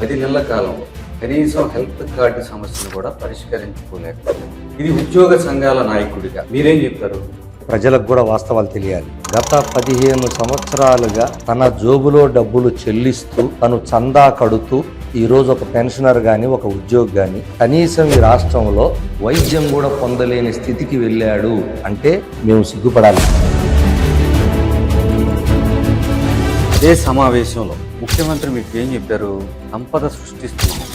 10 నెలల కాలంలో కనీసం హెల్త్ కార్డు సమస్యను కూడా పరిష్కరించుకోలేకపోయింది. ఇది ఉద్యోగ సంఘాల నాయకుడిగా మీరేం చెప్తారు? ప్రజలకు కూడా వాస్తవాలు తెలియాలి. గత 15 సంవత్సరాలుగా తన జోబులో డబ్బులు చెల్లిస్తూ తను చందా కడుతూ ఈ రోజు ఒక పెన్షనర్ గాని ఒక ఉద్యోగి గాని కనీసం ఈ రాష్ట్రంలో వైద్యం కూడా పొందలేని స్థితికి వెళ్ళాడు అంటే మేము సిగ్గుపడాలి. అదే సమావేశంలో ముఖ్యమంత్రి మీకు ఏం చెప్పారు? సంపద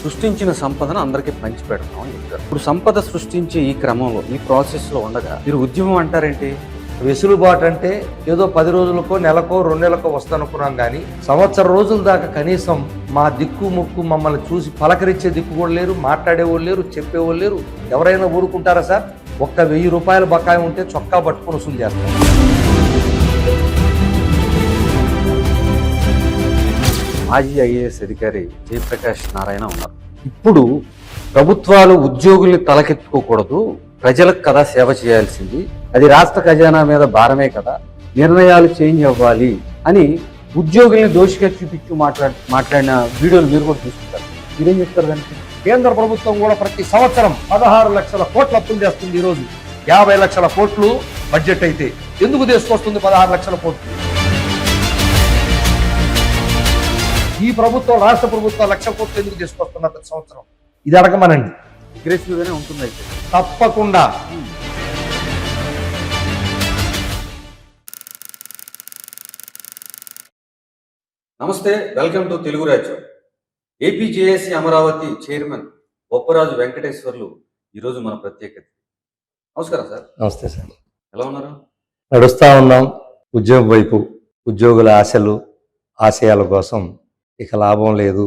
సృష్టించిన సంపదను అందరికీ పంచిపెడతాం అని చెప్పారు. ఇప్పుడు సంపద సృష్టించే ఈ క్రమంలో ఈ ప్రాసెస్ లో ఉండగా మీరు ఉద్యమం అంటారేంటి? వెసులుబాటు అంటే ఏదో 10 రోజులకో నెలకో 2 నెలలకో వస్తానుకున్నాం కానీ సంవత్సరం రోజుల దాకా కనీసం మా దిక్కు ముక్కు మమ్మల్ని చూసి పలకరించే దిక్కు కూడా లేరు, మాట్లాడేవాళ్ళు లేరు, చెప్పేవాళ్ళు లేరు. ఎవరైనా ఊరుకుంటారా సార్? ఒక్క 1000 రూపాయల బకాయి ఉంటే చొక్కా పట్టుకుని వసూలు చేస్తారు. మాజీ ఐఏఎస్ అధికారి జయప్రకాష్ నారాయణ ఉన్నారు. ఇప్పుడు ప్రభుత్వాలు ఉద్యోగుల్ని తలకెత్తుకోకూడదు, ప్రజలకు కదా సేవ చేయాల్సింది, అది రాష్ట్ర ఖజానా మీద భారమే కదా, నిర్ణయాలు చేంజ్ అవ్వాలి అని ఉద్యోగుల్ని దోషిగా చూపించి మాట్లాడిన వీడియోలు మీరు కూడా చూసుకుంటారు. మీరేం చెప్తారు దానికి? కేంద్ర ప్రభుత్వం కూడా ప్రతి సంవత్సరం 16 లక్షల కోట్లు అప్పులు చేస్తుంది. ఈ రోజు 50 లక్షల కోట్లు బడ్జెట్ అయితే ఎందుకు తీసుకొస్తుంది 16 లక్షల కోట్లు? ఈ ప్రభుత్వం రాష్ట్ర ప్రభుత్వం 1 లక్ష కోట్లు ఎందుకు తీసుకొస్తున్నారు ప్రతి సంవత్సరం? ఇది అడగమనండి. అగ్రెసివ్ గానే ఉంటుంది అయితే. తప్పకుండా. నమస్తే, వెల్కమ్ టు తెలుగు రాజ్యం. ఏపీజేఏసీ అమరావతి చైర్మన్ బొప్పరాజు వెంకటేశ్వర్లు ఈరోజు మన ప్రత్యేకత. నమస్కారం సార్. నమస్తే సార్. ఎలా ఉన్నారు? నడుస్తా ఉన్నాం ఉద్యోగం వైపు. ఉద్యోగుల ఆశలు ఆశయాల కోసం ఇక లాభం లేదు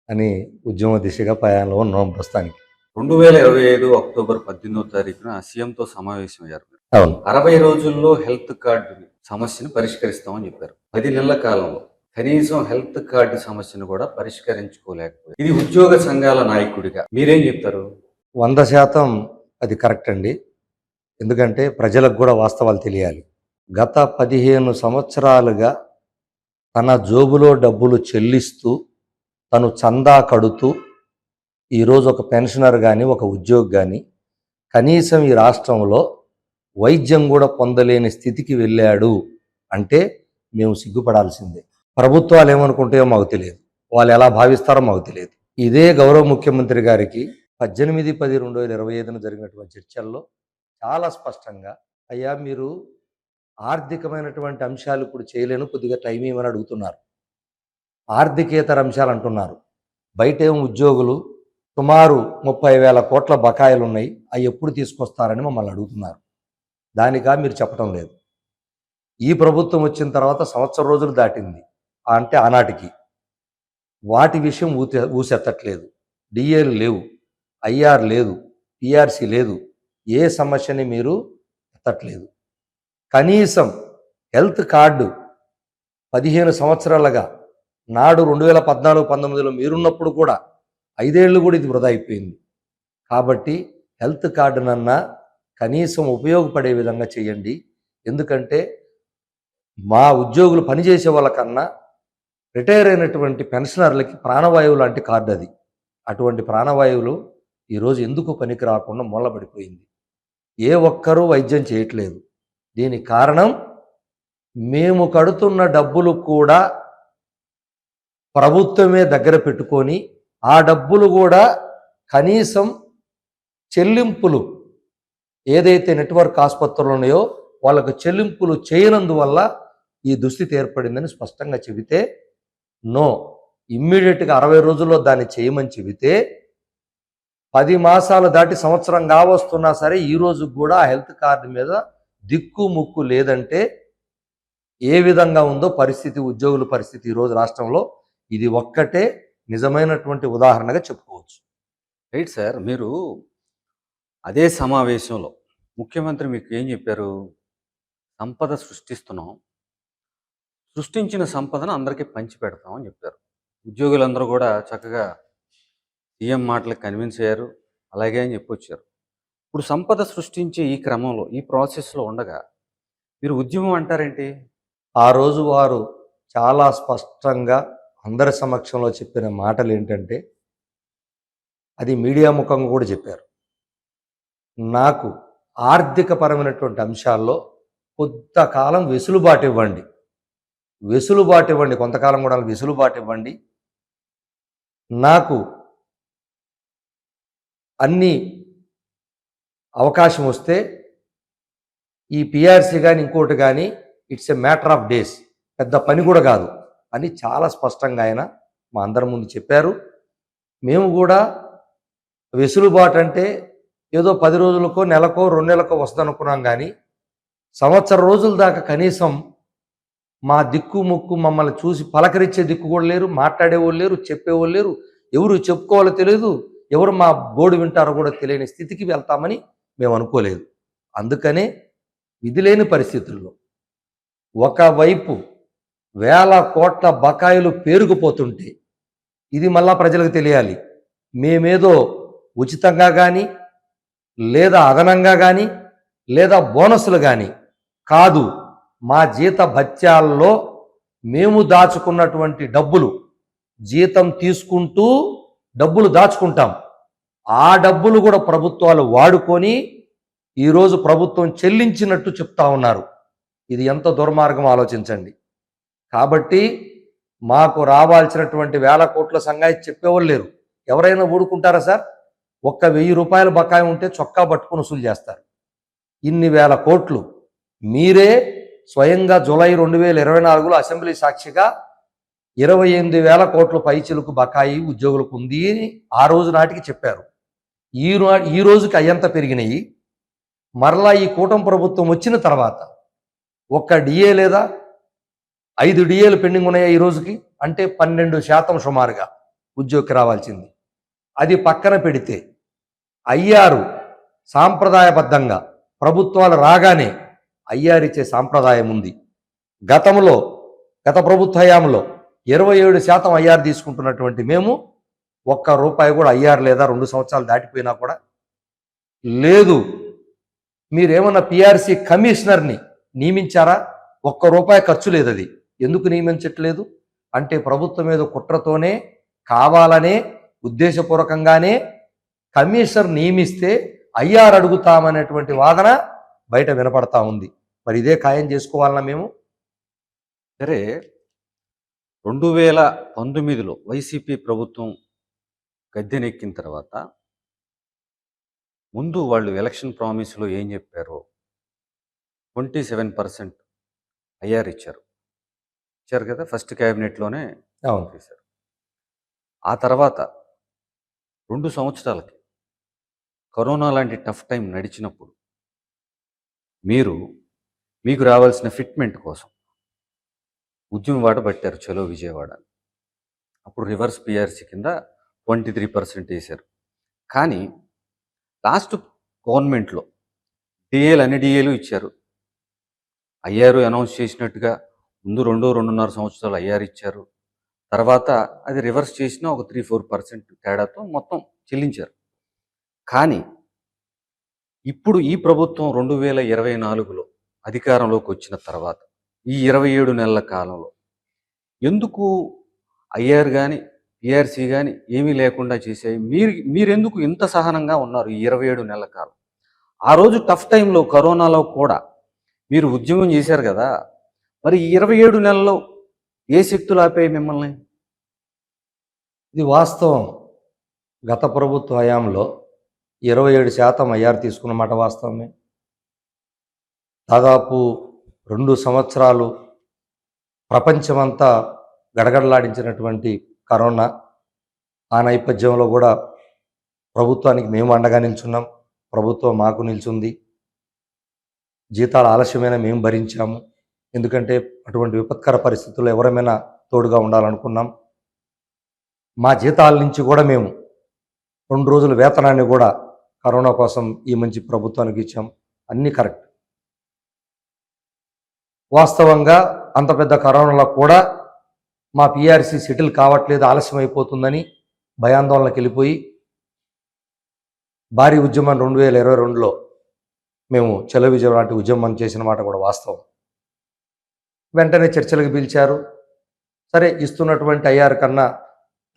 అని ఉద్యమ దిశగా ప్రయాణంలో ఉన్నాం ప్రస్తుతానికి. 2025 అక్టోబర్ 18వ తారీఖున సీఎంతో సమావేశమయ్యారు. అవును. 60 రోజుల్లో హెల్త్ కార్డు సమస్యను పరిష్కరిస్తామని చెప్పారు. 10 నెలల కాలంలో కనీసం హెల్త్ కార్డు సమస్యను కూడా పరిష్కరించుకోలేకపోయింది. ఇది ఉద్యోగ సంఘాల నాయకుడిగా మీరేం చెప్తారు? 100% అది కరెక్ట్ అండి. ఎందుకంటే ప్రజలకు కూడా వాస్తవాలు తెలియాలి. గత 15 సంవత్సరాలుగా తన జోబులో డబ్బులు చెల్లిస్తూ తను చందా కడుతూ ఈరోజు ఒక పెన్షనర్ కానీ ఒక ఉద్యోగి కానీ కనీసం ఈ రాష్ట్రంలో వైద్యం కూడా పొందలేని స్థితికి వెళ్ళాడు అంటే మేము సిగ్గుపడాల్సిందే. ప్రభుత్వాలు ఏమనుకుంటాయో మాకు తెలియదు, వాళ్ళు ఎలా భావిస్తారో మాకు తెలియదు. ఇదే గౌరవ ముఖ్యమంత్రి గారికి 18/10/2025 జరిగినటువంటి చర్చల్లో చాలా స్పష్టంగా, అయ్యా మీరు ఆర్థికమైనటువంటి అంశాలు ఇప్పుడు చేయలేను, కొద్దిగా టైం ఏమని అడుగుతున్నారు. ఆర్థికేతర అంశాలు అంటున్నారు. బయటేమో ఉద్యోగులు సుమారు 30,000 కోట్ల బకాయిలు ఉన్నాయి, అవి ఎప్పుడు తీసుకొస్తారని మమ్మల్ని అడుగుతున్నారు. దానికా మీరు చెప్పడం లేదు. ఈ ప్రభుత్వం వచ్చిన తర్వాత సంవత్సరం రోజులు దాటింది అంటే ఆనాటికి వాటి విషయం ఊసెత్తట్లేదు. డిఏలు లేవు, ఐఆర్ లేదు, పిఆర్సి లేదు, ఏ సమస్యని మీరు ఎత్తట్లేదు. కనీసం హెల్త్ కార్డు 15 సంవత్సరాలుగా నాడు 2014-19లో మీరున్నప్పుడు కూడా 5 ఏళ్ళు కూడా ఇది వృధా అయిపోయింది. కాబట్టి హెల్త్ కార్డునన్నా కనీసం ఉపయోగపడే విధంగా చేయండి. ఎందుకంటే మా ఉద్యోగులు పనిచేసే వాళ్ళకన్నా రిటైర్ అయినటువంటి పెన్షనర్లకి ప్రాణవాయువు లాంటి కార్డు అది. అటువంటి ప్రాణవాయువులు ఈరోజు ఎందుకు పనికి రాకుండా మూలబడిపోయింది. ఏ ఒక్కరూ వైద్యం చేయట్లేదు. దీనికి కారణం మేము కడుతున్న డబ్బులు కూడా ప్రభుత్వమే దగ్గర పెట్టుకొని ఆ డబ్బులు కూడా కనీసం చెల్లింపులు ఏదైతే నెట్వర్క్ ఆసుపత్రులు ఉన్నాయో వాళ్ళకు చెల్లింపులు చేయనందువల్ల ఈ దుస్థితి ఏర్పడిందని స్పష్టంగా చెబితే నో, ఇమ్మీడియట్గా 60 రోజుల్లో దాన్ని చేయమని చెబితే 10 మాసాలు దాటి సంవత్సరం కావస్తున్నా సరే ఈ రోజు కూడా ఆ హెల్త్ కార్డు మీద దిక్కు ముక్కు లేదంటే ఏ విధంగా ఉందో పరిస్థితి, ఉద్యోగుల పరిస్థితి ఈరోజు రాష్ట్రంలో ఇది ఒక్కటే నిజమైనటువంటి ఉదాహరణగా చెప్పుకోవచ్చు. Right sir. మీరు అదే సమావేశంలో ముఖ్యమంత్రి మీకు ఏం చెప్పారు? సంపద సృష్టించిన సంపదను అందరికీ పంచిపెడతాం అని చెప్పారు. ఉద్యోగులందరూ కూడా చక్కగా సీఎం మాటలకు కన్విన్స్ అయ్యారు, అలాగే అని చెప్పొచ్చారు. ఇప్పుడు సంపద సృష్టించే ఈ క్రమంలో ఈ ప్రాసెస్లో ఉండగా మీరు ఉద్యమం అంటారేంటి? ఆ రోజు వారు చాలా స్పష్టంగా అందరి సమక్షంలో చెప్పిన మాటలు ఏంటంటే, అది మీడియా ముఖంగా కూడా చెప్పారు. నాకు ఆర్థికపరమైనటువంటి అంశాల్లో కొంతకాలం వెసులుబాటు ఇవ్వండి. కొంతకాలం కూడా వెసులుబాటు ఇవ్వండి. నాకు అన్ని అవకాశం వస్తే ఈ పిఆర్సీ కానీ ఇంకోటి కానీ it's a matter of days, పెద్ద పని కూడా కాదు అని చాలా స్పష్టంగా ఆయన మా అందరి ముందు చెప్పారు. మేము కూడా వెసులుబాటు అంటే ఏదో 10 రోజులకో నెలకో 2 నెలలకో వస్తుంది అనుకున్నాం, కానీ సంవత్సరం రోజుల దాకా కనీసం మా దిక్కు ముక్కు మమ్మల్ని చూసి పలకరించే దిక్కు కూడా లేరు, మాట్లాడేవాళ్ళు లేరు, చెప్పేవాళ్ళు లేరు, ఎవరు చెప్పుకోవాలో తెలియదు, ఎవరు మా గోడు వింటారో కూడా తెలియని స్థితికి వెళ్తామని మేము అనుకోలేదు. అందుకనే విధి లేని పరిస్థితుల్లో ఒకవైపు వేల కోట్ల బకాయిలు పేరుకుపోతుంటే ఇది మళ్ళా ప్రజలకు తెలియాలి. మేమేదో ఉచితంగా కానీ లేదా అదనంగా కానీ లేదా బోనస్లు కానీ కాదు, మా జీత భత్యాల్లో మేము దాచుకున్నటువంటి డబ్బులు, జీతం తీసుకుంటూ డబ్బులు దాచుకుంటాం, ఆ డబ్బులు కూడా ప్రభుత్వాలు వాడుకొని ఈరోజు ప్రభుత్వం చెల్లించినట్టు చెప్తా ఉన్నారు. ఇది ఎంత దుర్మార్గం ఆలోచించండి. కాబట్టి మాకు రావాల్సినటువంటి వేల కోట్ల సంగాయి చెప్పేవాళ్ళు లేరు. ఎవరైనా ఊడుకుంటారా సార్? ఒక్క 1000 రూపాయల బకాయి ఉంటే చొక్కా పట్టుకుని వసూలు చేస్తారు. ఇన్ని వేల కోట్లు మీరే స్వయంగా జూలై 2024లో అసెంబ్లీ సాక్షిగా 28,000 కోట్ల పైచిలకు బకాయి ఉద్యోగులకు ఉంది అని ఆ రోజు నాటికి చెప్పారు. ఈ రోజుకి అయ్యంత పెరిగినాయి. మరలా ఈ కూటమి ప్రభుత్వం వచ్చిన తర్వాత ఒక్క డిఏ లేదా 5 డిఏలు పెండింగ్ ఉన్నాయా ఈ రోజుకి? అంటే 12% సుమారుగా ఉద్యోగికి రావాల్సింది. అది పక్కన పెడితే అయ్యారు సాంప్రదాయబద్ధంగా ప్రభుత్వాలు రాగానే అయ్యారు ఇచ్చే సాంప్రదాయం ఉంది. గత ప్రభుత్వ హయాంలో 27% అయ్యారు తీసుకుంటున్నటువంటి మేము ₹1 కూడా అయ్యారు లేదా 2 సంవత్సరాలు దాటిపోయినా కూడా లేదు. మీరేమన్నా పిఆర్సీ కమిషనర్ని నియమించారా? ₹1 ఖర్చు లేదు. అది ఎందుకు నియమించట్లేదు అంటే ప్రభుత్వం మీద కుట్రతోనే, కావాలనే, ఉద్దేశపూర్వకంగానే కమిషనర్ నియమిస్తే అయ్యారు అడుగుతామనేటువంటి వాదన బయట వినపడతా ఉంది. మరి ఇదే ఖాయం చేసుకోవాలన్నా మేము? సరే, 2019లో వైసీపీ ప్రభుత్వం గద్దెనెక్కిన తర్వాత ముందు వాళ్ళు ఎలక్షన్ ప్రామిస్లో ఏం చెప్పారో 27% ఐఆర్ ఇచ్చారు కదా, ఫస్ట్ క్యాబినెట్లోనే చేశారు. ఆ తర్వాత 2 సంవత్సరాలకి కరోనా లాంటి టఫ్ టైం నడిచినప్పుడు మీకు రావాల్సిన ఫిట్మెంట్ కోసం ఉద్యమవాడ పట్టారు, చలో విజయవాడ. అప్పుడు రివర్స్ పిఆర్సీ కింద 23% వేశారు. కానీ లాస్ట్ గవర్నమెంట్లో అన్ని డిఏలు ఇచ్చారు. అయ్యారు అనౌన్స్ చేసినట్టుగా ముందు 2-2.5 సంవత్సరాలు అయ్యారు ఇచ్చారు. తర్వాత అది రివర్స్ చేసిన ఒక 3-4% తేడాతో మొత్తం చెల్లించారు. కానీ ఇప్పుడు ఈ ప్రభుత్వం 2024లో అధికారంలోకి వచ్చిన తర్వాత ఈ 27 నెలల కాలంలో ఎందుకు ఐఆర్ కానీ పిఆర్సీ కానీ ఏమీ లేకుండా చేసాయి? మీరెందుకు ఇంత సహనంగా ఉన్నారు ఈ 27 నెలల కాలం? ఆ రోజు టఫ్ టైంలో కరోనాలో కూడా మీరు ఉద్యమం చేశారు కదా, మరి ఈ 27 నెలల్లో ఏ శక్తులు ఆపాయి మిమ్మల్ని? ఇది వాస్తవం. గత ప్రభుత్వ హయాంలో 27% ఐఆర్ తీసుకున్న మాట వాస్తవమే. దాదాపు 2 సంవత్సరాలు ప్రపంచమంతా గడగడలాడించినటువంటి కరోనా, ఆ నేపథ్యంలో కూడా ప్రభుత్వానికి మేము అండగా నిల్చున్నాం, ప్రభుత్వం మాకు నిల్చుంది. జీతాలు ఆలస్యమైన మేము భరించాము. ఎందుకంటే అటువంటి విపత్కర పరిస్థితుల్లో ఎవరమైనా తోడుగా ఉండాలనుకున్నాం. మా జీతాల నుంచి కూడా మేము 2 రోజుల వేతనాన్ని కూడా కరోనా కోసం ఈ మంచి ప్రభుత్వానికి ఇచ్చాం. అన్నీ కరెక్ట్. వాస్తవంగా అంత పెద్ద కరోనాలో కూడా మా పిఆర్సీ సెటిల్ కావట్లేదు, ఆలస్యం అయిపోతుందని భయాందోళనకి వెళ్ళిపోయి భారీ ఉద్యమం 2022లో మేము చలో విజయవాడ లాంటి ఉద్యమం చేసిన మాట కూడా వాస్తవం. వెంటనే చర్చలకు పిలిచారు. సరే ఇస్తున్నటువంటి ఐఆర్ కన్నా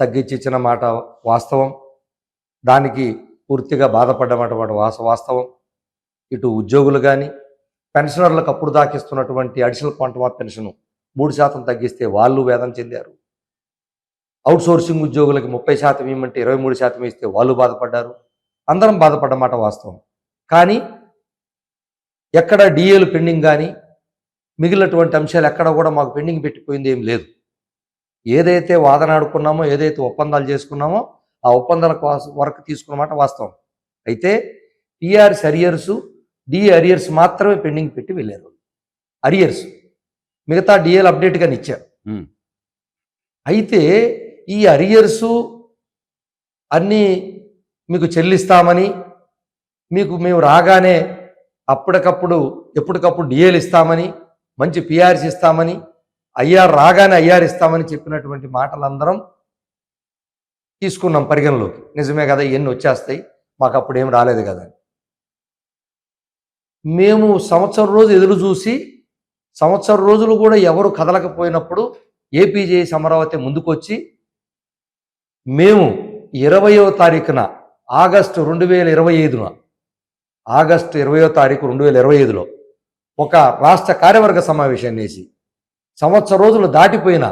తగ్గించి ఇచ్చిన మాట వాస్తవం, దానికి పూర్తిగా బాధపడ్డమాట వాస్తవం. ఇటు ఉద్యోగులు కానీ పెన్షనర్లకు అప్పుడు దాకిస్తున్నటువంటి అడిషనల్ క్వాంటమ్ ఆఫ్ పెన్షన్ 3% తగ్గిస్తే వాళ్ళు వేదన చెందారు. అవుట్సోర్సింగ్ ఉద్యోగులకి 30% ఇవ్వమంటే 23% ఇస్తే వాళ్ళు బాధపడ్డారు. అందరం బాధపడ్డమాట వాస్తవం. కానీ ఎక్కడ డిఏలు పెండింగ్ కానీ మిగిలినటువంటి అంశాలు ఎక్కడ కూడా మాకు పెండింగ్ పెట్టిపోయింది ఏం లేదు. ఏదైతే వాదనాడుకున్నామో, ఏదైతే ఒప్పందాలు చేసుకున్నామో ఆ ఒప్పందాల వరకు తీసుకున్నమాట వాస్తవం. అయితే టీఆర్ఎస్ అరియర్స్, డిఏ అరియర్స్ మాత్రమే పెండింగ్ పెట్టి వెళ్ళారు. అరియర్స్ మిగతా డిఏలు అప్డేట్గానే ఇచ్చారు. అయితే ఈ అరియర్సు అన్నీ మీకు చెల్లిస్తామని, మీకు మేము రాగానే ఎప్పటికప్పుడు డిఏలు ఇస్తామని, మంచి పిఆర్స్ ఇస్తామని, ఐఆర్ రాగానే ఐఆర్ ఇస్తామని చెప్పినటువంటి మాటలందరం తీసుకున్నాం పరిగణలోకి. నిజమే కదా, ఇవన్నీ వచ్చేస్తాయి, మాకు అప్పుడు ఏం రాలేదు కదా. మేము సంవత్సరం రోజు ఎదురు చూసి సంవత్సరం రోజులు కూడా ఎవరు కదలకపోయినప్పుడు ఏపీజేఎస్ అమరావతి ముందుకొచ్చి మేము 20వ తారీఖున ఆగస్టు 2025లో ఒక రాష్ట్ర కార్యవర్గ సమావేశాన్ని వేసి సంవత్సరం రోజులు దాటిపోయినా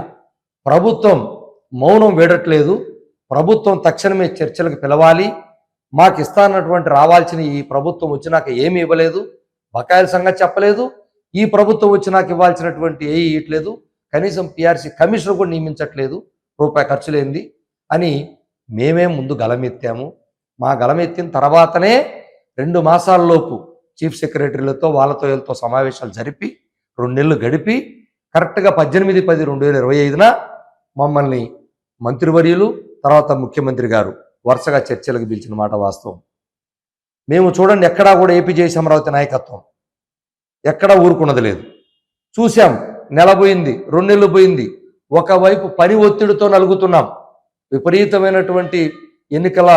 ప్రభుత్వం మౌనం వేడట్లేదు, ప్రభుత్వం తక్షణమే చర్చలకు పిలవాలి, మాకు ఇస్తానటువంటి రావాల్సిన ఈ ప్రభుత్వం వచ్చినాక ఏమీ ఇవ్వలేదు, బకాయిల సంగతి చెప్పలేదు, ఈ ప్రభుత్వం వచ్చినాక ఇవ్వాల్సినటువంటి ఏమీ ఇవ్వట్లేదు, కనీసం పిఆర్సీ కమిషనర్ కూడా నియమించట్లేదు, రూపాయి ఖర్చు లేనిది అని మేమే ముందు గలమెత్తాము. మా గలమెత్తిన తర్వాతనే 2 మాసాల్లోపు చీఫ్ సెక్రటరీలతో వీళ్ళతో సమావేశాలు జరిపి 2 నెలలు గడిపి కరెక్ట్గా 18/10/2025న మమ్మల్ని మంత్రివర్యులు తర్వాత ముఖ్యమంత్రి గారు వరుసగా చర్చలకు పిలిచిన మాట వాస్తవం. మేము చూడండి ఎక్కడా కూడా ఏపీజేఎస్ అమరావతి నాయకత్వం ఎక్కడా ఊరుకున్నది లేదు. చూశాం, నెల పోయింది, 2 నెలలు పోయింది, ఒకవైపు పని ఒత్తిడితో నలుగుతున్నాం, విపరీతమైనటువంటి ఎన్నికల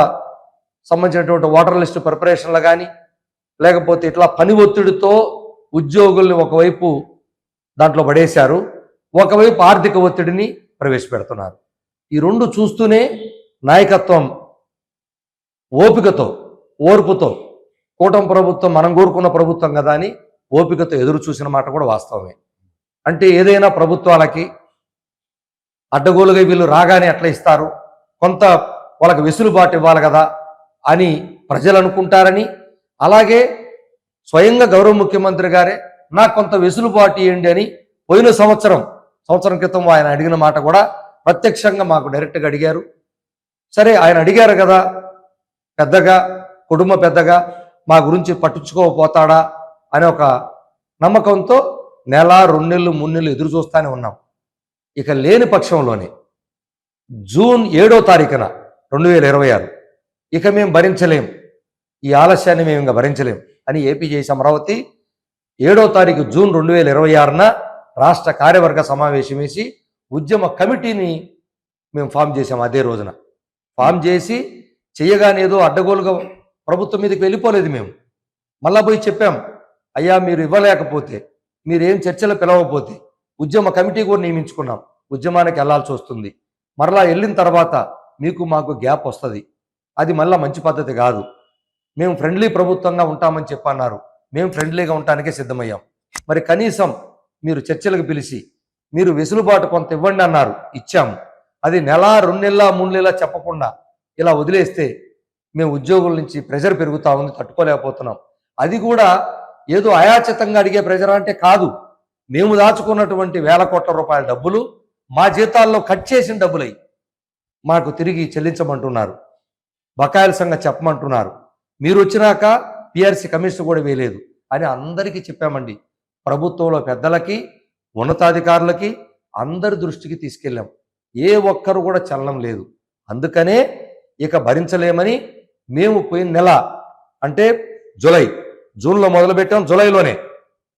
సంబంధించినటువంటి ఓటర్ లిస్టు ప్రిపరేషన్లు కానీ లేకపోతే ఇట్లా పని ఒత్తిడితో ఉద్యోగుల్ని ఒకవైపు దాంట్లో పడేశారు, ఒకవైపు ఆర్థిక ఒత్తిడిని ప్రవేశపెడుతున్నారు. ఈ 2 చూస్తూనే నాయకత్వం ఓర్పుతో కూటమి ప్రభుత్వం మనం కోరుకున్న ప్రభుత్వం కదా అని ఓపికతో ఎదురు చూసిన మాట కూడా వాస్తవమే. అంటే ఏదైనా ప్రభుత్వాలకి అడ్డగోలుగా వీళ్ళు రాగానే ఎట్లా ఇస్తారు, కొంత వాళ్ళకి వెసులుబాటు ఇవ్వాలి కదా అని ప్రజలు అనుకుంటారని, అలాగే స్వయంగా గౌరవ ముఖ్యమంత్రి గారే నాకు కొంత వెసులుబాటు ఇవ్వండి అని పోయిన సంవత్సరం క్రితం ఆయన అడిగిన మాట కూడా ప్రత్యక్షంగా మాకు డైరెక్ట్గా అడిగారు. సరే ఆయన అడిగారు కదా, కుటుంబ పెద్దగా మా గురించి పట్టించుకోకపోతాడా అనే ఒక నమ్మకంతో 1 నెల 2 నెలలు 3 నెలలు ఎదురు చూస్తూనే ఉన్నాం. ఇక లేని పక్షంలోనే జూన్ 7వ తారీఖున 2026 ఇక మేము భరించలేం, ఈ ఆలస్యాన్ని మేము ఇంకా భరించలేం అని ఏపీజేఎస్ అమరావతి 7వ తారీఖు జూన్ 2026న రాష్ట్ర కార్యవర్గ సమావేశం వేసి ఉద్యమ కమిటీని మేము ఫామ్ చేసాం. అదే రోజున ఫామ్ చేసి చేయగానేదో అడ్డగోలుగా ప్రభుత్వం మీదకి వెళ్ళిపోలేదు. మేము మళ్ళా పోయి చెప్పాం, అయ్యా మీరు ఇవ్వలేకపోతే, మీరేం చర్చలు పిలవకపోతే ఉద్యమ కమిటీ కూడా నియమించుకున్నాం, ఉద్యమానికి వెళ్లాల్సి వస్తుంది, మరలా వెళ్ళిన తర్వాత మీకు మాకు గ్యాప్ వస్తుంది, అది మళ్ళీ మంచి పద్ధతి కాదు, మేము ఫ్రెండ్లీ ప్రభుత్వంగా ఉంటామని చెప్పన్నారు, మేము ఫ్రెండ్లీగా ఉండటానికే సిద్ధమయ్యాం, మరి కనీసం మీరు చర్చలకు పిలిచి మీరు వెసులుబాటు కొంత ఇవ్వండి అన్నారు, ఇచ్చాము. అది 1 నెల 2 నెలల 3 నెలల చెప్పకుండా ఇలా వదిలేస్తే మేము ఉద్యోగుల నుంచి ప్రెజర్ పెరుగుతూ ఉంది, తట్టుకోలేకపోతున్నాం. అది కూడా ఏదో అయాచితంగా అడిగే ప్రెజర్ అంటే కాదు, మేము దాచుకున్నటువంటి వేల కోట్ల రూపాయల డబ్బులు మా జీతాల్లో కట్ చేసిన డబ్బులై మాకు తిరిగి చెల్లించమంటున్నారు, బకాయిల సంగతి చెప్పమంటున్నారు, మీరు వచ్చినాక పిఆర్సీ కమిషన్ కూడా వేయలేదు అని అందరికీ చెప్పామండి. ప్రభుత్వంలో పెద్దలకి, ఉన్నతాధికారులకి అందరి దృష్టికి తీసుకెళ్ళాం. ఏ ఒక్కరు కూడా చలనం లేదు. అందుకనే ఇక భరించలేమని మేము పోయిన నెల అంటే జూన్లో మొదలుపెట్టాం, జూలైలోనే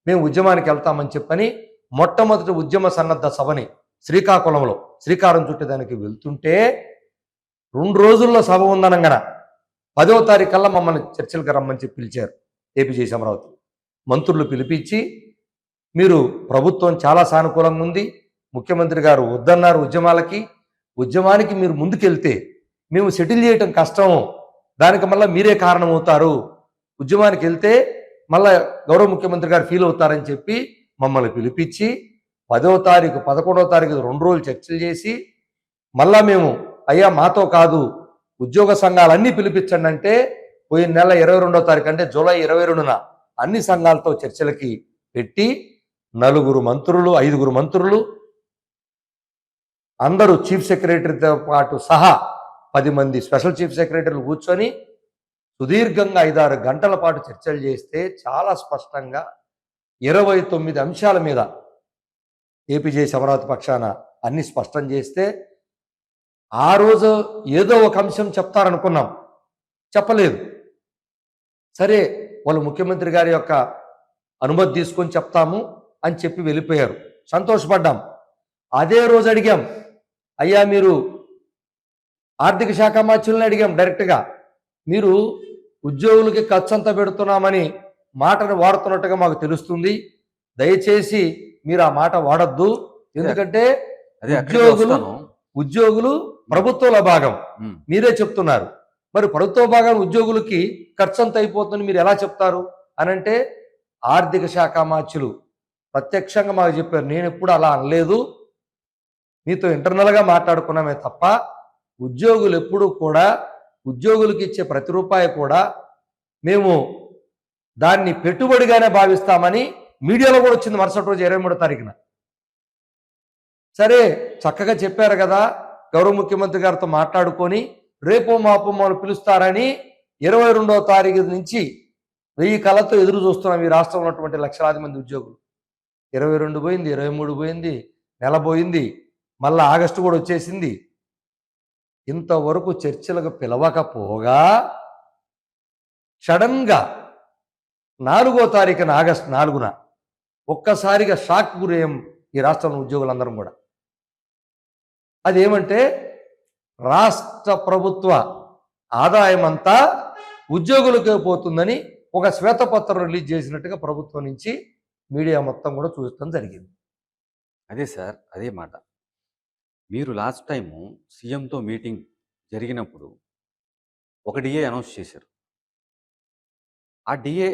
మేము ఉద్యమానికి వెళ్తామని చెప్పని మొట్టమొదటి ఉద్యమ సన్నద్ధ సభని శ్రీకాకుళంలో శ్రీకారం చుట్టేదానికి వెళ్తుంటే 2 రోజుల్లో సభ ఉందనగాన 10వ తారీఖు కల్లా మమ్మల్ని చర్చలకు రమ్మని చెప్పి పిలిచారు ఏపీజేఎస్ అమరావతి. మంత్రులు పిలిపించి మీరు ప్రభుత్వం చాలా సానుకూలంగా ఉంది, ముఖ్యమంత్రి గారు వద్దన్నారు ఉద్యమానికి మీరు ముందుకెళ్తే మేము సెటిల్ చేయటం కష్టం, దానికి మళ్ళీ మీరే కారణమవుతారు, ఉద్యమానికి వెళ్తే మళ్ళా గౌరవ ముఖ్యమంత్రి గారు ఫీల్ అవుతారని చెప్పి మమ్మల్ని పిలిపించి 10వ తారీఖు 11వ తారీఖు 2 రోజులు చర్చలు చేసి మళ్ళా మేము అయ్యా మాతో కాదు ఉద్యోగ సంఘాలన్నీ పిలిపించండి అంటే పోయిన నెల 22వ తారీఖు అంటే జూలై 22న అన్ని సంఘాలతో చర్చలకి పెట్టి 5 మంత్రులు అందరూ చీఫ్ సెక్రటరీతో పాటు సహా 10 మంది స్పెషల్ చీఫ్ సెక్రటరీలు కూర్చొని సుదీర్ఘంగా 5-6 గంటల పాటు చర్చలు చేస్తే చాలా స్పష్టంగా 29 అంశాల మీద ఏపీజేఏసీ అమరావతి పక్షాన అన్ని స్పష్టం చేస్తే ఆ రోజు ఏదో ఒక అంశం చెప్తారనుకున్నాం, చెప్పలేదు. సరే వాళ్ళు ముఖ్యమంత్రి గారి యొక్క అనుమతి తీసుకొని చెప్తాము అని చెప్పి వెళ్ళిపోయారు, సంతోషపడ్డాం. అదే రోజు అడిగాం, అయ్యా మీరు ఆర్థిక శాఖ మంత్రుల్ని అడిగాం డైరెక్ట్గా, మీరు ఉద్యోగులకి ఖర్చు అంతా పెడుతున్నామని మాటను వాడుతున్నట్టుగా మాకు తెలుస్తుంది, దయచేసి మీరు ఆ మాట వాడద్దు, ఎందుకంటే ఉద్యోగులు ప్రభుత్వంలో భాగం, మీరే చెప్తున్నారు, మరి ప్రభుత్వ భాగం ఉద్యోగులకి ఖర్చు అంత అయిపోతుంది మీరు ఎలా చెప్తారు అని అంటే ఆర్థిక శాఖ మంత్రులు ప్రత్యక్షంగా మాకు చెప్పారు, నేను ఎప్పుడు అలా అనలేదు, మీతో ఇంటర్నల్గా మాట్లాడుకున్నామే తప్ప ఉద్యోగులు ఎప్పుడు కూడా ఉద్యోగులకి ఇచ్చే ప్రతి రూపాయి కూడా మేము దాన్ని పెట్టుబడిగానే భావిస్తామని మీడియాలో కూడా వచ్చింది మరుసటి రోజు 23వ తారీఖున. సరే చక్కగా చెప్పారు కదా, గౌరవ ముఖ్యమంత్రి గారితో మాట్లాడుకొని రేపో మాపో మమ్మల్ని పిలుస్తారని 22వ తారీఖు నుంచి 1000 కళ్ళతో ఎదురు చూస్తున్నాం ఈ రాష్ట్రంలో ఉన్నటువంటి లక్షలాది మంది ఉద్యోగులు. 22 పోయింది, 23 పోయింది, నెల పోయింది, మళ్ళా ఆగస్టు కూడా వచ్చేసింది. ఇంతవరకు చర్చలకు పిలవకపోగా సడన్గా 4వ తారీఖున ఆగస్టు 4న ఒక్కసారిగా షాక్ గురయ్యాం ఈ రాష్ట్రంలో ఉద్యోగులందరం కూడా. అదేమంటే రాష్ట్ర ప్రభుత్వ ఆదాయం అంతా ఉద్యోగులకే పోతుందని ఒక శ్వేతపత్రం రిలీజ్ చేసినట్టుగా ప్రభుత్వం నుంచి మీడియా మొత్తం కూడా చూడటం జరిగింది. అదే సార్, అదే మాట. మీరు లాస్ట్ టైము సీఎంతో మీటింగ్ జరిగినప్పుడు ఒక డిఏ అనౌన్స్ చేశారు. ఆ డిఏ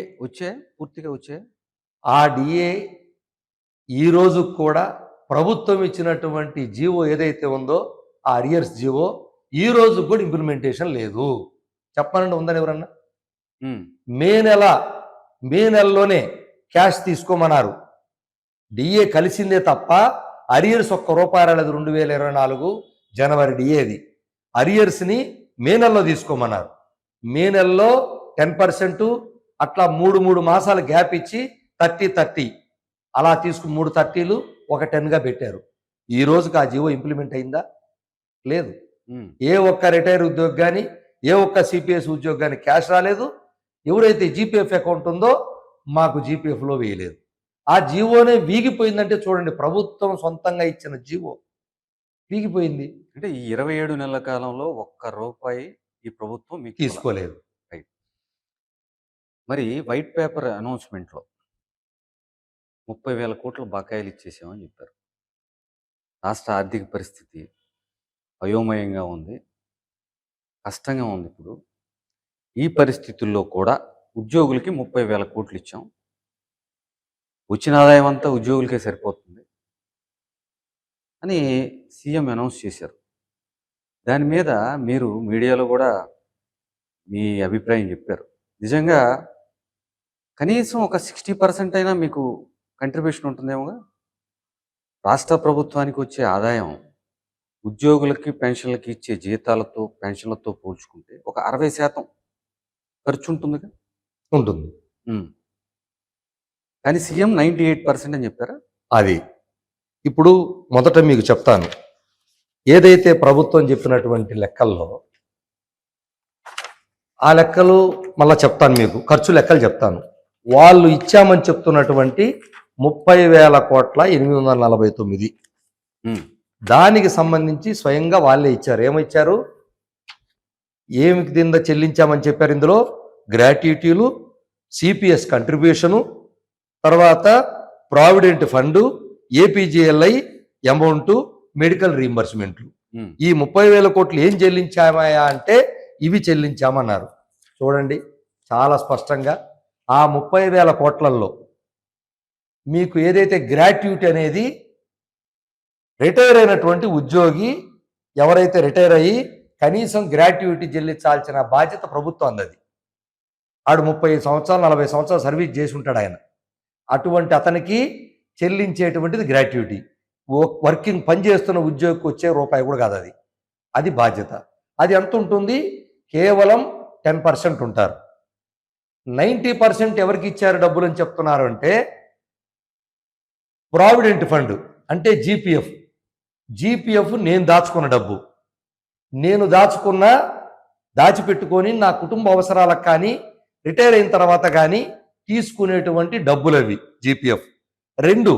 పూర్తిగా వచ్చే ఆ డిఏ ఈరోజు కూడా ప్రభుత్వం ఇచ్చినటువంటి జీవో ఏదైతే ఉందో ఆ అరియర్స్ జీవో ఈ రోజు కూడా ఇంప్లిమెంటేషన్ లేదు. చెప్పాలంటే ఉందని ఎవరన్నా మే నెలలోనే క్యాష్ తీసుకోమన్నారు. డిఏ కలిసిందే తప్ప అరియర్స్ ₹1 రాలేదు. 2024 జనవరి డిఏది అరియర్స్ని మే నెలలో తీసుకోమన్నారు. మే నెలలో 10% అట్లా 3 మాసాలు గ్యాప్ ఇచ్చి 30 అలా తీసుకు 3 30లు ఒక 10గా పెట్టారు. ఈ రోజుకి ఆ జీవో ఇంప్లిమెంట్ అయిందా? లేదు. ఏ ఒక్క రిటైర్ ఉద్యోగి కానీ ఏ ఒక్క సిపిఎస్ ఉద్యోగి కానీ క్యాష్ రాలేదు. ఎవరైతే జీపీఎఫ్ అకౌంట్ ఉందో మాకు జీపీఎఫ్లో వేయలేదు. ఆ జీవోనే వీగిపోయిందంటే చూడండి, ప్రభుత్వం సొంతంగా ఇచ్చిన జీవో వీగిపోయింది. అంటే ఈ 27 నెలల కాలంలో ₹1 ఈ ప్రభుత్వం మీకు తీసుకోలేదు. మరి వైట్ పేపర్ అనౌన్స్మెంట్లో 30,000 కోట్ల బకాయిలు ఇచ్చేసామని చెప్పారు. రాష్ట్ర ఆర్థిక పరిస్థితి అయోమయంగా ఉంది, కష్టంగా ఉంది. ఇప్పుడు ఈ పరిస్థితుల్లో కూడా ఉద్యోగులకి 30,000 కోట్లు ఇచ్చాం, వచ్చిన ఆదాయం అంతా ఉద్యోగులకే సరిపోతుంది అని సీఎం అనౌన్స్ చేశారు. దాని మీద మీరు మీడియాలో కూడా మీ అభిప్రాయం చెప్పారు. నిజంగా కనీసం ఒక 60% అయినా మీకు కంట్రిబ్యూషన్ ఉంటుందేమోగా. రాష్ట్ర ప్రభుత్వానికి వచ్చే ఆదాయం ఉద్యోగులకి పెన్షన్లకి ఇచ్చే జీతాలతో పెన్షన్లతో పోల్చుకుంటే ఒక 60% ఖర్చు ఉంటుందిగా. ఉంటుంది. కానీ సీఎం 98% అని చెప్పారా? అది ఇప్పుడు మొదట మీకు చెప్తాను, ఏదైతే ప్రభుత్వం చెప్పినటువంటి లెక్కల్లో ఆ లెక్కలు మళ్ళీ చెప్తాను, మీకు ఖర్చు లెక్కలు చెప్తాను. వాళ్ళు ఇచ్చామని చెప్తున్నటువంటి 30,849 దానికి సంబంధించి స్వయంగా వాళ్ళే ఇచ్చారు. ఏమిచ్చారు, ఏమి కింద చెల్లించామని చెప్పారు. ఇందులో గ్రాట్యుటీలు, సిపిఎస్ కంట్రిబ్యూషను, తర్వాత provident fund, APGLI, amount medical రీయింబర్స్మెంట్లు. ఉమ్. ఈ 30,000 కోట్లు ఏం చెల్లించామయ్యా అంటే ఇవి చెల్లించామన్నారు. చూడండి చాలా స్పష్టంగా ఆ 30,000 కోట్లలో మీకు ఏదైతే గ్రాట్యుటీ అనేది రిటైర్ అయినటువంటి ఉద్యోగి ఎవరైతే రిటైర్ అయ్యి కనీసం గ్రాట్యుటీ చెల్లించాల్సిన బాధ్యత ప్రభుత్వం అందది. ఆడు 30 సంవత్సరాలు 40 సంవత్సరాలు సర్వీస్ చేసి ఉంటాడు ఆయన. అటువంటి అతనికి చెల్లించేటువంటిది గ్రాట్యుటీ. వర్కింగ్ పనిచేస్తున్న ఉద్యోగికి వచ్చే రూపాయి కూడా కాదు అది. అది బాధ్యత. అది ఎంత ఉంటుంది? కేవలం 10% ఉంటారు. 90% ఎవరికి ఇచ్చారు డబ్బులు అని చెప్తున్నారు అంటే ప్రావిడెంట్ ఫండ్ అంటే జీపీఎఫ్ నేను దాచుకున్న డబ్బు, నేను దాచిపెట్టుకొని నా కుటుంబ అవసరాలకు కానీ రిటైర్ అయిన తర్వాత కానీ తీసుకునేటువంటి డబ్బులు అవి జీపీఎఫ్. 2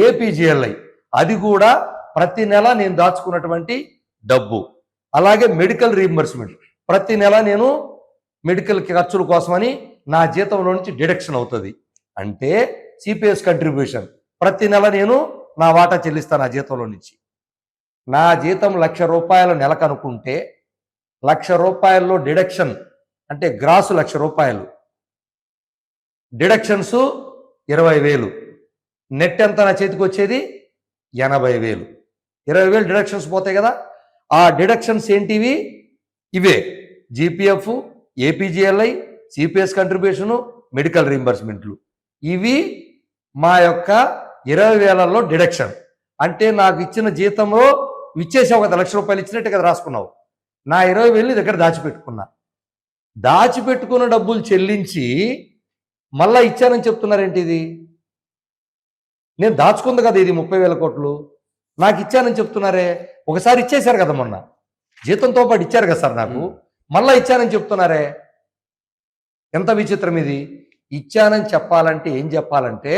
ఏపీజీఎల్ఐ, అది కూడా ప్రతి నెల నేను దాచుకున్నటువంటి డబ్బు. అలాగే మెడికల్ రీయింబర్స్మెంట్, ప్రతి నెల నేను మెడికల్ ఖర్చుల కోసమని నా జీతంలో నుంచి డిడక్షన్ అవుతుంది. అంటే సిపిఎస్ కంట్రిబ్యూషన్ ప్రతి నెల నేను నా వాటా చెల్లిస్తాను నా జీతంలో నుంచి. నా జీతం ₹1,00,000 నెలకు అనుకుంటే ₹1,00,000 డిడక్షన్ అంటే గ్రాసు ₹1,00,000, డిడక్షన్స్ 20,000, నెట్ ఎంత నా చేతికి వచ్చేది 80,000. 20,000 డిడక్షన్స్ పోతాయి కదా. ఆ డిడక్షన్స్ ఏంటివి? ఇవే GPF, APGLI, CPS contribution, medical రీయింబర్స్మెంట్లు. ఇవి మా యొక్క 20,000లో డిడక్షన్. అంటే నాకు ఇచ్చిన జీతంలో ఇచ్చేసావు కదా, ₹1,00,000 ఇచ్చినట్టే కదా రాసుకున్నావు. నా 20,000 దగ్గర దాచిపెట్టుకున్న డబ్బులు చెల్లించి మళ్ళా ఇచ్చానని చెప్తున్నారేంటి? ఇది నేను దాచుకుంది కదా, ఇది 30,000 కోట్లు నాకు ఇచ్చానని చెప్తున్నారే. ఒకసారి ఇచ్చేశారు కదా, మొన్న జీతంతో పాటు ఇచ్చారు కదా సార్ నాకు, మళ్ళా ఇచ్చానని చెప్తున్నారే. ఎంత విచిత్రం ఇది. ఇచ్చానని చెప్పాలంటే ఏం చెప్పాలంటే,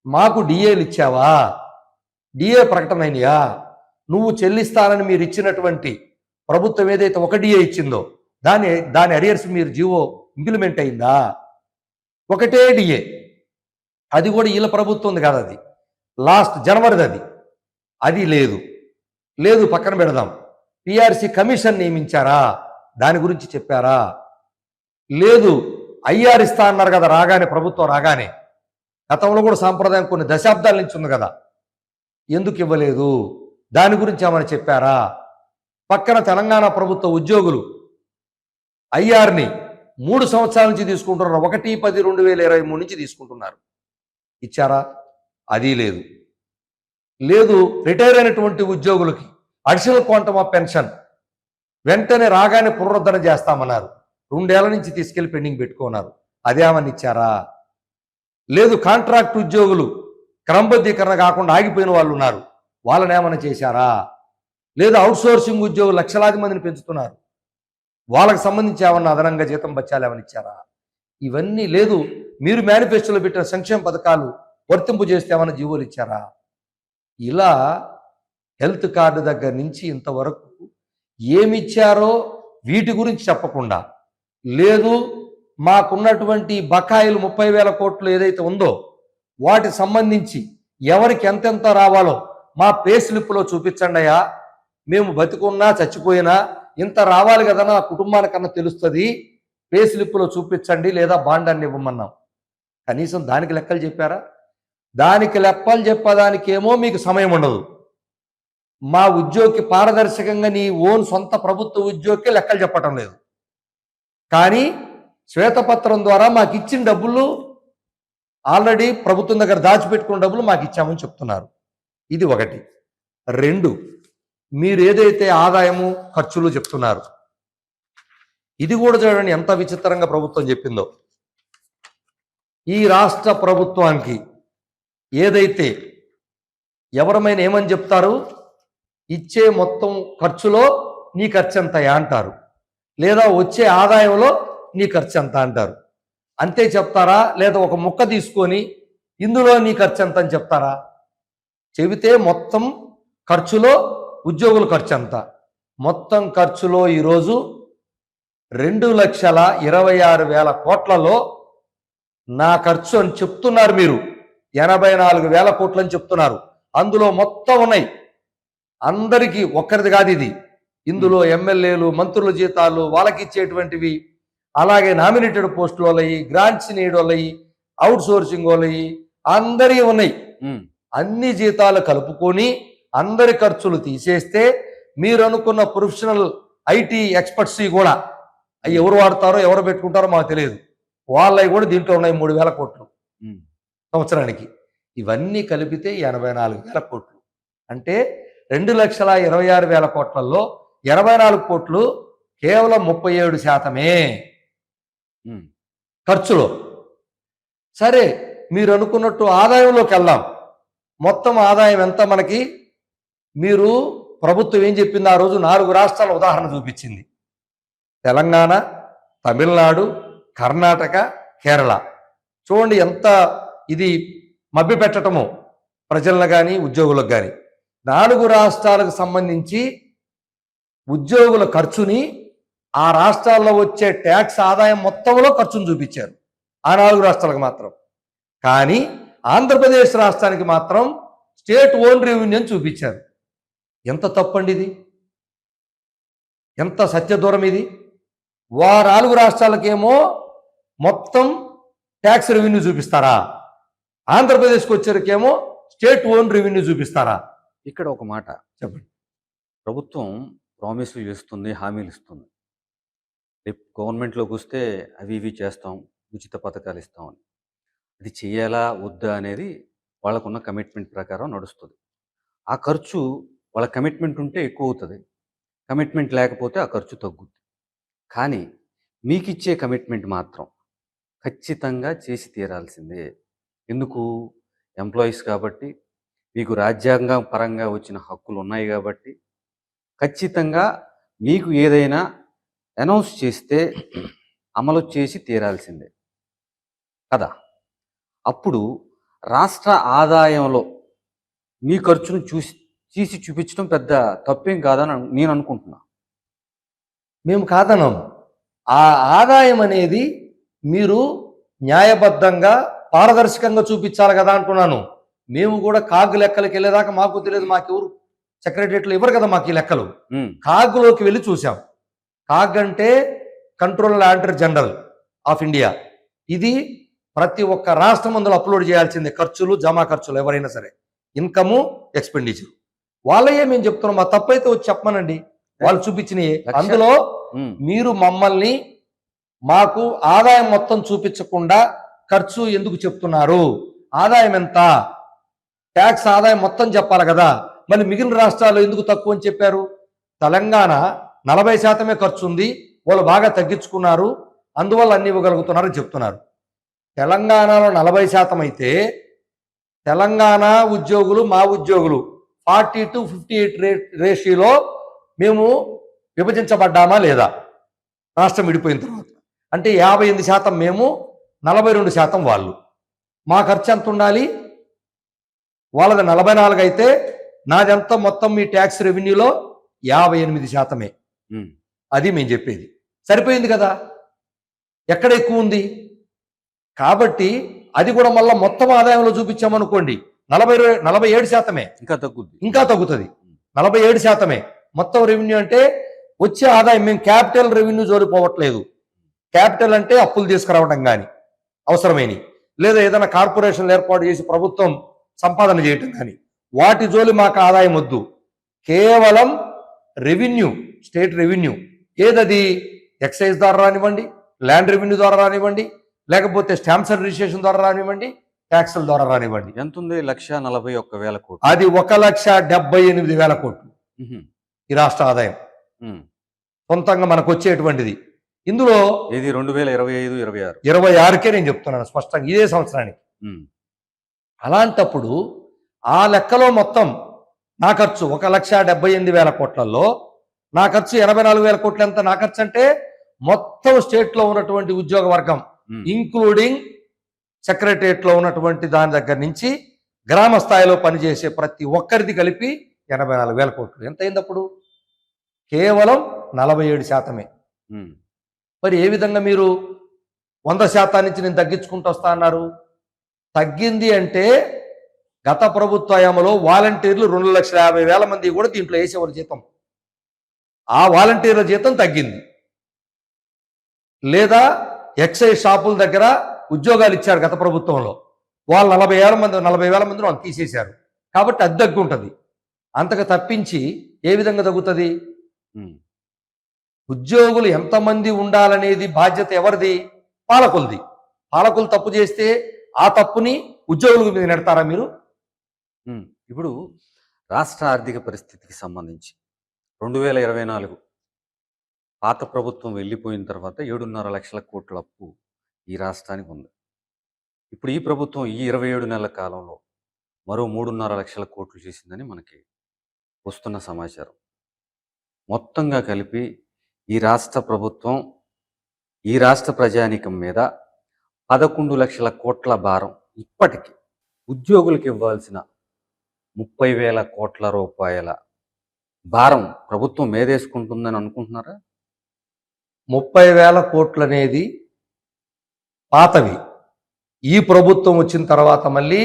మాకు డిఏలు ఇచ్చావా, డిఏ ప్రకటన అయినయా, నువ్వు చెల్లిస్తానని మీరు ఇచ్చినటువంటి ప్రభుత్వం ఏదైతే ఒక డిఏ ఇచ్చిందో దాని అరియర్స్ మీరు జీవో ఇంప్లిమెంట్ అయిందా? ఒకటే డిఏ, అది కూడా వీళ్ళ ప్రభుత్వం ఉంది కాదు, అది లాస్ట్ జనవరిది. అది లేదు పక్కన పెడదాం. పిఆర్సి కమిషన్ నియమించారా, దాని గురించి చెప్పారా? లేదు. ఐఆర్ ఇస్తా అన్నారు కదా రాగానే, ప్రభుత్వం రాగానే. గతంలో కూడా సాంప్రదాయం కొన్ని దశాబ్దాల నుంచి ఉంది కదా, ఎందుకు ఇవ్వలేదు దాని గురించి ఏమైనా చెప్పారా? పక్కన తెలంగాణ ప్రభుత్వ ఉద్యోగులు ఐఆర్ని 3 సంవత్సరాల నుంచి తీసుకుంటున్నారు. 1/10/2023 నుంచి తీసుకుంటున్నారు. ఇచ్చారా? అది లేదు. రిటైర్ అయినటువంటి ఉద్యోగులకి అడిషనల్ క్వాంటమ్ ఆఫ్ పెన్షన్ వెంటనే రాగానే పునరుద్ధరణ చేస్తామన్నారు. 2 ఏళ్ల నుంచి తీసుకెళ్లి పెండింగ్ పెట్టుకున్నారు. అదేమని ఇచ్చారా? లేదు. కాంట్రాక్ట్ ఉద్యోగులు క్రమబద్ధీకరణ కాకుండా ఆగిపోయిన వాళ్ళు ఉన్నారు, వాళ్ళని ఏమైనా చేశారా? లేదు. అవుట్సోర్సింగ్ ఉద్యోగులు లక్షలాది మందిని పెంచుతున్నారు, వాళ్ళకి సంబంధించి ఏమన్నా అదనంగా జీతం బచ్చాలు ఏమైనా ఇచ్చారా? ఇవన్నీ లేదు. మీరు మేనిఫెస్టోలో పెట్టిన సంక్షేమ పథకాలు వర్తింపు చేస్తే ఏమైనా జీవోలు ఇచ్చారా? ఇలా హెల్త్ కార్డు దగ్గర నుంచి ఇంతవరకు ఏమిచ్చారో వీటి గురించి చెప్పకుండా, లేదు మాకున్నటువంటి బకాయిలు 30,000 కోట్లు ఏదైతే ఉందో వాటికి సంబంధించి ఎవరికి ఎంతెంత రావాలో మా పే స్లిప్లో చూపించండి అయ్యా, మేము బతికున్నా చచ్చిపోయినా ఇంత రావాలి కదా నా కుటుంబానికన్నా తెలుస్తుంది, పే స్లిప్లో చూపించండి లేదా బాండాన్ని ఇవ్వమన్నాం. కనీసం దానికి లెక్కలు చెప్పారా? దానికి లెక్కలు చెప్పడానికేమో మీకు సమయం ఉండదు. మా ఉద్యోగికి పారదర్శకంగా నీ సొంత ప్రభుత్వ ఉద్యోగికి లెక్కలు చెప్పటం లేదు. కానీ శ్వేతపత్రం ద్వారా మాకు ఇచ్చిన డబ్బులు ఆల్రెడీ ప్రభుత్వం దగ్గర దాచిపెట్టుకున్న డబ్బులు మాకు ఇచ్చామని చెప్తున్నారు. ఇది 1. 2, మీరు ఏదైతే ఆదాయము ఖర్చులు చెప్తున్నారు, ఇది కూడా చూడండి ఎంత విచిత్రంగా ప్రభుత్వం చెప్పిందో. ఈ రాష్ట్ర ప్రభుత్వానికి ఏదైతే ఎవరమైనా ఏమని చెప్తారు, ఇచ్చే మొత్తం ఖర్చులో నీ ఖర్చు ఎంతయా అంటారు, లేదా వచ్చే ఆదాయంలో నీ ఖర్చు ఎంత అంటారు. అంతే చెప్తారా? లేదా ఒక ముక్క తీసుకొని ఇందులో నీ ఖర్చు ఎంత అని చెప్తారా? చెబితే మొత్తం ఖర్చులో ఉద్యోగుల ఖర్చు ఎంత, మొత్తం ఖర్చులో ఈరోజు 2,26,000 కోట్లలో నా ఖర్చు అని చెప్తున్నారు. మీరు 84,000 కోట్లు అని చెప్తున్నారు. అందులో మొత్తం ఉన్నాయి. అందరికీ ఒక్కరిది కాదు ఇది. ఇందులో ఎమ్మెల్యేలు, మంత్రుల జీతాలు, వాళ్ళకి ఇచ్చేటువంటివి, అలాగే నామినేటెడ్ పోస్టులు వాళ్ళయి, గ్రాంట్స్ నీడ్ వాళ్ళయి, అవుట్ సోర్సింగ్ వాళ్ళయి, అందరి ఉన్నాయి. అన్ని జీతాలు కలుపుకొని అందరి ఖర్చులు తీసేస్తే మీరు అనుకున్న ప్రొఫెషనల్ ఐటీ ఎక్స్పర్ట్స్ కూడా అవి ఎవరు వాడతారో ఎవరు పెట్టుకుంటారో మాకు తెలియదు, వాళ్ళవి కూడా దీంట్లో ఉన్నాయి 3,000 కోట్లు సంవత్సరానికి. ఇవన్నీ కలిపితే 84,000 కోట్లు. అంటే 2,26,000 కోట్లలో 84 కోట్లు కేవలం 37% ఖర్చులో. సరే, మీరు అనుకున్నట్టు ఆదాయంలోకి వెళ్దాం. మొత్తం ఆదాయం ఎంత మనకి? మీరు ప్రభుత్వం ఏం చెప్పింది ఆ రోజు? 4 రాష్ట్రాల ఉదాహరణ చూపించింది. తెలంగాణ, తమిళనాడు, కర్ణాటక, కేరళ. చూడండి ఎంత ఇది మభ్యపెట్టడము ప్రజలను కానీ ఉద్యోగులకు కానీ. 4 రాష్ట్రాలకు సంబంధించి ఉద్యోగుల ఖర్చుని ఆ రాష్ట్రాల్లో వచ్చే ట్యాక్స్ ఆదాయం మొత్తంలో ఖర్చును చూపించారు ఆ 4 రాష్ట్రాలకు మాత్రం. కానీ ఆంధ్రప్రదేశ్ రాష్ట్రానికి మాత్రం స్టేట్ ఓన్ రెవెన్యూ అని చూపించారు. ఎంత తప్పండి ఇది? ఎంత సత్యదూరం ఇది? 4 రాష్ట్రాలకేమో మొత్తం ట్యాక్స్ రెవెన్యూ చూపిస్తారా? ఆంధ్రప్రదేశ్కి వచ్చేకేమో స్టేట్ ఓన్ రెవెన్యూ చూపిస్తారా? ఇక్కడ ఒక మాట చెప్పండి. ప్రభుత్వం ప్రామిస్లు చేస్తుంది, హామీలు ఇస్తుంది. రేపు గవర్నమెంట్లోకి వస్తే అవి ఇవి చేస్తాం, ఉచిత పథకాలు ఇస్తామని. అది చేయాలా వద్దా అనేది వాళ్ళకున్న కమిట్మెంట్ ప్రకారం నడుస్తుంది. ఆ ఖర్చు వాళ్ళ కమిట్మెంట్ ఉంటే ఎక్కువ అవుతుంది, కమిట్మెంట్ లేకపోతే ఆ ఖర్చు తగ్గుద్ది. కానీ మీకు ఇచ్చే కమిట్మెంట్ మాత్రం ఖచ్చితంగా చేసి తీరాల్సిందే. ఎందుకు? ఎంప్లాయీస్ కాబట్టి, మీకు రాజ్యాంగం పరంగా వచ్చిన హక్కులు ఉన్నాయి కాబట్టి ఖచ్చితంగా మీకు ఏదైనా అనౌన్స్ చేస్తే అమలు చేసి తీరాల్సిందే కదా. అప్పుడు రాష్ట్ర ఆదాయంలో మీ ఖర్చును తీసి చూపించడం పెద్ద తప్పేం కాదని నేను అనుకుంటున్నా. మేము కాదనం. ఆ ఆదాయం అనేది మీరు న్యాయబద్ధంగా పారదర్శకంగా చూపించాలి కదా అంటున్నాను. మేము కూడా కాగు లెక్కలకి వెళ్ళేదాకా మాకు తెలియదు, మాకెవరు సెక్రటరియట్లో ఇవ్వరు కదా మాకు ఈ లెక్కలు. కాగులోకి వెళ్ళి చూసాం. కాగ్ అంటే controller auditor general of India. ఇది ప్రతి ఒక్క రాష్ట్రం అందులో అప్లోడ్ చేయాల్సిందే, ఖర్చులు, జమా ఖర్చులు ఎవరైనా సరే, ఇన్కము, ఎక్స్పెండిచర్. వాళ్ళయే మేము చెప్తున్నాం. మా తప్పైతే వచ్చి చెప్పమనండి, వాళ్ళు చూపించినవి. అందులో మీరు మమ్మల్ని మాకు ఆదాయం మొత్తం చూపించకుండా ఖర్చు ఎందుకు చెప్తున్నారు? ఆదాయం ఎంత? ట్యాక్స్ ఆదాయం మొత్తం చెప్పాలి కదా. మళ్ళీ మిగిలిన రాష్ట్రాలు ఎందుకు తక్కువ అని చెప్పారు? తెలంగాణ 40% ఖర్చు ఉంది, వాళ్ళు బాగా తగ్గించుకున్నారు, అందువల్ల అన్ని ఇవ్వగలుగుతున్నారని చెప్తున్నారు. తెలంగాణలో 40% అయితే తెలంగాణ ఉద్యోగులు, మా ఉద్యోగులు 40:58 రేషియోలో మేము విభజించబడ్డామా లేదా? రాష్ట్రం విడిపోయిన తర్వాత అంటే 58% మేము, 42% వాళ్ళు. మా ఖర్చు ఎంత ఉండాలి? వాళ్ళది 44 అయితే నాదెంత? మొత్తం మీ ట్యాక్స్ రెవెన్యూలో 58%. అది మేము చెప్పేది. సరిపోయింది కదా. ఎక్కడ ఎక్కువ ఉంది? కాబట్టి అది కూడా మళ్ళీ మొత్తం ఆదాయంలో చూపించామనుకోండి 47%. ఇంకా తగ్గుతుంది. 47% మొత్తం రెవెన్యూ అంటే వచ్చే ఆదాయం. మేము క్యాపిటల్ రెవెన్యూ జోలిపోవట్లేదు. క్యాపిటల్ అంటే అప్పులు తీసుకురావడం కానీ అవసరమైనవి, లేదా ఏదైనా కార్పొరేషన్లు ఏర్పాటు చేసి ప్రభుత్వం సంపాదన చేయటం కానీ, వాటి జోలి మాకు ఆదాయం వద్దు. కేవలం రెవెన్యూ, స్టేట్ రెవెన్యూ. ఏదది? ఎక్సైజ్ ద్వారా రానివ్వండి, ల్యాండ్ రెవెన్యూ ద్వారా రానివ్వండి, లేకపోతే స్టాంప్స్ అండ్ రిజిస్ట్రేషన్ ద్వారా రానివ్వండి, ట్యాక్సుల ద్వారా రానివ్వండి. ఎంత ఉంది? 1,41,000 కోట్లు. అది 1,78,000 కోట్లు ఈ రాష్ట్ర ఆదాయం సొంతంగా మనకు వచ్చేటువంటిది. ఇందులో ఇది 2025-26 26కే నేను చెప్తున్నాను స్పష్టంగా, ఇదే సంవత్సరానికి. అలాంటప్పుడు ఆ లెక్కలో మొత్తం నా ఖర్చు 1,78,000 కోట్లలో నా ఖర్చు 84,000 కోట్లు. ఎంత నా ఖర్చు అంటే? మొత్తం స్టేట్ లో ఉన్నటువంటి ఉద్యోగ వర్గం ఇంక్లూడింగ్ సెక్రటరియట్ లో ఉన్నటువంటి దాని దగ్గర నుంచి గ్రామ స్థాయిలో పనిచేసే ప్రతి ఒక్కరిది కలిపి 84,000 కోట్లు. ఎంత అయింది అప్పుడు? కేవలం 47%. మరి ఏ విధంగా మీరు 100% నుంచి నేను తగ్గించుకుంటూ వస్తా అన్నారు? తగ్గింది అంటే గత ప్రభుత్వ హయాంలో వాలంటీర్లు 2,50,000 మంది కూడా దీంట్లో వేసేవారు జీతం. ఆ వాలంటీర్ల జీతం తగ్గింది. లేదా ఎక్సైజ్ షాపుల దగ్గర ఉద్యోగాలు ఇచ్చారు గత ప్రభుత్వంలో. వాళ్ళు 40,000 మందిని వాళ్ళు తీసేశారు. కాబట్టి అది తగ్గు ఉంటుంది. అంతకు తప్పించి ఏ విధంగా తగ్గుతుంది? ఉమ్, ఉద్యోగులు ఎంతమంది ఉండాలనేది బాధ్యత ఎవరిది? పాలకులది. పాలకులు తప్పు చేస్తే ఆ తప్పుని ఉద్యోగుల మీద నెడతారా మీరు? ఇప్పుడు రాష్ట్ర ఆర్థిక పరిస్థితికి సంబంధించి 2024 పాత ప్రభుత్వం వెళ్ళిపోయిన తర్వాత 7.5 లక్షల కోట్ల అప్పు ఈ రాష్ట్రానికి ఉంది. ఇప్పుడు ఈ ప్రభుత్వం ఈ 27 నెలల కాలంలో మరో 3.5 లక్షల కోట్లు చేసిందని మనకి వస్తున్న సమాచారం. మొత్తంగా కలిపి ఈ రాష్ట్ర ప్రభుత్వం ఈ రాష్ట్ర ప్రజానీకం మీద 11 లక్షల కోట్ల భారం ఇప్పటికీ ఉద్యోగులకు ఇవ్వాల్సిన 30,000 కోట్ల రూపాయల భారం ప్రభుత్వం మేదేసుకుంటుందని అనుకుంటున్నారా? 30,000 కోట్లు అనేది పాతవి. ఈ ప్రభుత్వం వచ్చిన తర్వాత మళ్ళీ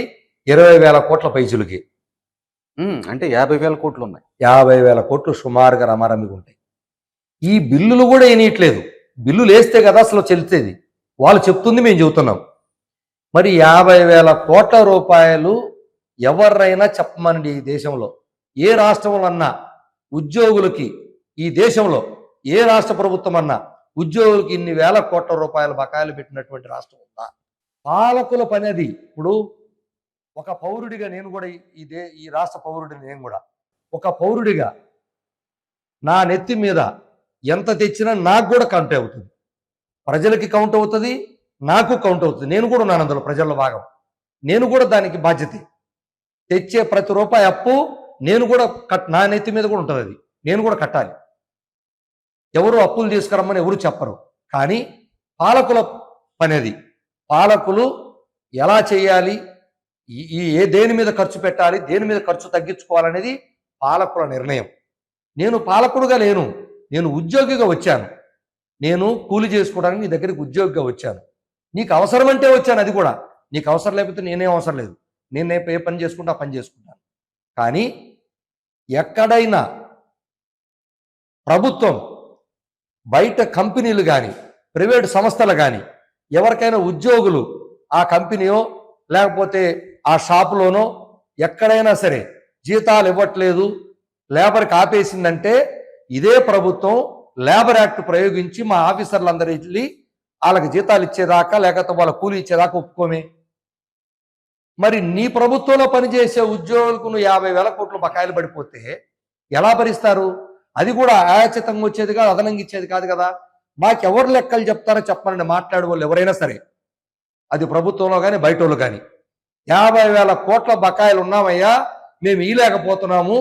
20,000 కోట్ల పైచులకి అంటే 50,000 కోట్లు ఉన్నాయి. 50,000 కోట్లు సుమారుగా రమారమిగా ఉంటాయి. ఈ బిల్లులు కూడా వేయనీయట్లేదు. బిల్లులు వేస్తే కదా అసలు చెల్లితేది. వాళ్ళు చెప్తుంది మేము చెబుతున్నాం. మరి 50,000 కోట్ల రూపాయలు ఎవరైనా చెప్పమనండి. ఈ దేశంలో ఏ రాష్ట్రంలో అన్నా ఉద్యోగులకి, ఈ దేశంలో ఏ రాష్ట్ర ప్రభుత్వం అన్నా ఉద్యోగులకి ఇన్ని వేల కోట్ల రూపాయల బకాయిలు పెట్టినటువంటి రాష్ట్రం ఉందా? పాలకుల పని అది. ఇప్పుడు ఒక పౌరుడిగా నేను కూడా ఈ రాష్ట్ర పౌరుడిని, నేను కూడా ఒక పౌరుడిగా నా నెత్తి మీద ఎంత తెచ్చినా నాకు కూడా కౌంట్ అవుతుంది. ప్రజలకి కౌంట్ అవుతుంది, నాకు కౌంట్ అవుతుంది. నేను కూడా ఉన్నాను అందులో, ప్రజల్లో భాగం. నేను కూడా దానికి బాధ్యత. తెచ్చే ప్రతి రూపాయి అప్పు నేను కూడా నా నెత్తి మీద కూడా ఉంటుంది. అది నేను కూడా కట్టాలి. ఎవరు అప్పులు తీసుకురమ్మని ఎవరు చెప్పరు. కానీ పాలకుల పని అది. పాలకులు ఎలా చేయాలి, దేని మీద ఖర్చు పెట్టాలి, దేని మీద ఖర్చు తగ్గించుకోవాలనేది పాలకుల నిర్ణయం. నేను పాలకుడుగా లేను, నేను ఉద్యోగిగా వచ్చాను. నేను కూలి చేసుకోవడానికి నీ దగ్గరికి ఉద్యోగిగా వచ్చాను. నీకు అవసరమంటే వచ్చాను. అది కూడా నీకు అవసరం లేకపోతే నేనేం అవసరం లేదు. నేను ఏ పని చేసుకుంటా ఆ పని చేసుకుంటాను. కానీ ఎక్కడైనా ప్రభుత్వం బయట కంపెనీలు కానీ ప్రైవేటు సంస్థలు కానీ ఎవరికైనా ఉద్యోగులు ఆ కంపెనీయో లేకపోతే ఆ షాపులోనో ఎక్కడైనా సరే జీతాలు ఇవ్వట్లేదు, లేబర్కి ఆపేసిందంటే ఇదే ప్రభుత్వం లేబర్ యాక్ట్ ప్రయోగించి మా ఆఫీసర్లందరూ వెళ్ళి వాళ్ళకి జీతాలు ఇచ్చేదాకా లేకపోతే వాళ్ళ కూలి ఇచ్చేదాకా ఒప్పుకోమే. మరి నీ ప్రభుత్వంలో పనిచేసే ఉద్యోగులకు నువ్వు 50,000 కోట్లు బకాయిలు పడిపోతే ఎలా భరిస్తారు? అది కూడా ఆయాచితంగా వచ్చేది కాదు, అదనంగా ఇచ్చేది కాదు కదా. మాకెవరు లెక్కలు చెప్తారో చెప్పమని మాట్లాడే వాళ్ళు ఎవరైనా సరే, అది ప్రభుత్వంలో కానీ బయట వాళ్ళు కానీ, 50,000 కోట్ల బకాయిలు ఉన్నామయ్యా, మేము ఇవ్వలేకపోతున్నాము,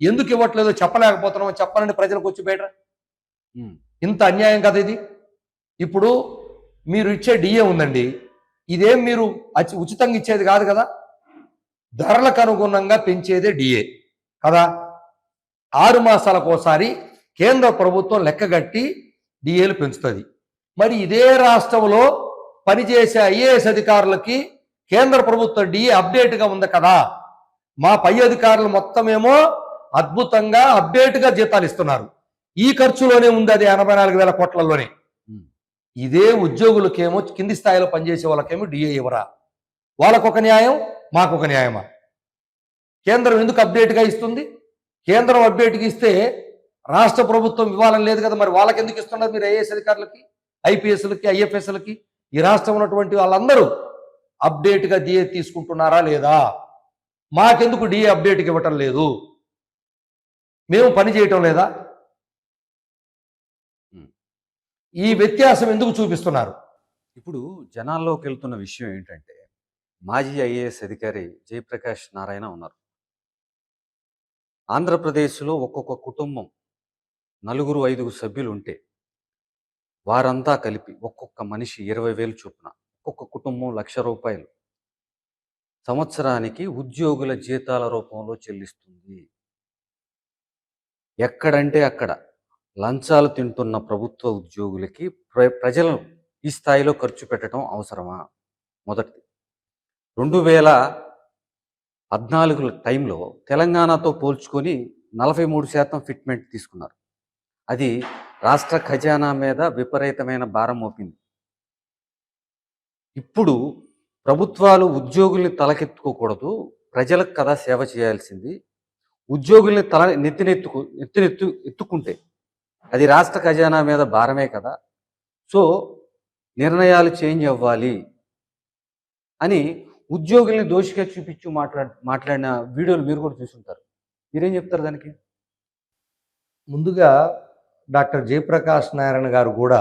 ఎందుకు ఇవ్వట్లేదో చెప్పలేకపోతున్నాము చెప్పనండి ప్రజలకు వచ్చి బయట. ఇంత అన్యాయం కదా ఇది. ఇప్పుడు మీరు ఇచ్చే డిఏ ఉందండి, ఇదేం మీరు ఉచితంగా ఇచ్చేది కాదు కదా, ధరలకు అనుగుణంగా పెంచేదే డిఏ కదా. 6 మాసాలకు ఒకసారి కేంద్ర ప్రభుత్వం లెక్కగట్టి డిఏలు పెంచుతుంది. మరి ఇదే రాష్ట్రంలో పనిచేసే ఐఏఎస్ అధికారులకి కేంద్ర ప్రభుత్వం డిఏ అప్డేట్గా ఉంది కదా. మా పై అధికారులు మొత్తమేమో అద్భుతంగా అప్డేట్గా జీతాలు ఇస్తున్నారు. ఈ ఖర్చులోనే ఉంది అది 84,000 కోట్లలోనే. ఇదే ఉద్యోగులకేమో కింది స్థాయిలో పనిచేసే వాళ్ళకేమో డిఏ ఇవ్వరా? వాళ్ళకొక న్యాయం, మాకొక న్యాయమా? కేంద్రం ఎందుకు అప్డేట్గా ఇస్తుంది? కేంద్రం అప్డేట్గా ఇస్తే రాష్ట్ర ప్రభుత్వం ఇవ్వాలని లేదు కదా. మరి వాళ్ళకి ఎందుకు ఇస్తున్నారు మీరు? ఐఏఎస్ అధికారులకి, ఐపీఎస్లకి, ఐఎఫ్ఎస్లకి ఈ రాష్ట్రం ఉన్నటువంటి వాళ్ళందరూ అప్డేట్గా డిఏ తీసుకుంటున్నారా లేదా? మాకెందుకు డిఏ అప్డేట్కి ఇవ్వటం లేదు? మేము పని చేయటం లేదా? ఈ వ్యత్యాసం ఎందుకు చూపిస్తున్నారు? ఇప్పుడు జనాల్లోకి వెళ్తున్న విషయం ఏంటంటే, మాజీ ఐఏఎస్ అధికారి జయప్రకాష్ నారాయణ ఉన్నారు. ఆంధ్రప్రదేశ్లో ఒక్కొక్క కుటుంబం 4-5 సభ్యులు ఉంటే వారంతా కలిపి ఒక్కొక్క మనిషి 20,000 చొప్పున, ఒక్కొక్క కుటుంబం 1,00,000 రూపాయలు సంవత్సరానికి ఉద్యోగుల జీతాల రూపంలో చెల్లిస్తుంది. ఎక్కడంటే అక్కడ లంచాలు తింటున్న ప్రభుత్వ ఉద్యోగులకి ప్రజలు ఈ స్థాయిలో ఖర్చు పెట్టడం అవసరమా? మొదటిది. 14 టైంలో తెలంగాణతో పోల్చుకొని 43% ఫిట్మెంట్ తీసుకున్నారు. అది రాష్ట్ర ఖజానా మీద విపరీతమైన భారం మోపింది. ఇప్పుడు ప్రభుత్వాలు ఉద్యోగుల్ని తలకెత్తుకోకూడదు, ప్రజలకు కదా సేవ చేయాల్సింది. ఉద్యోగుల్ని ఎత్తుకుంటే అది రాష్ట్ర ఖజానా మీద భారమే కదా. సో నిర్ణయాలు చేంజ్ అవ్వాలి అని ఉద్యోగుల్ని దోషిగా చూపించు మాట్లాడిన వీడియోలు మీరు కూడా చూసుంటారు. మీరేం చెప్తారు దానికి? ముందుగా డాక్టర్ జయప్రకాష్ నారాయణ గారు కూడా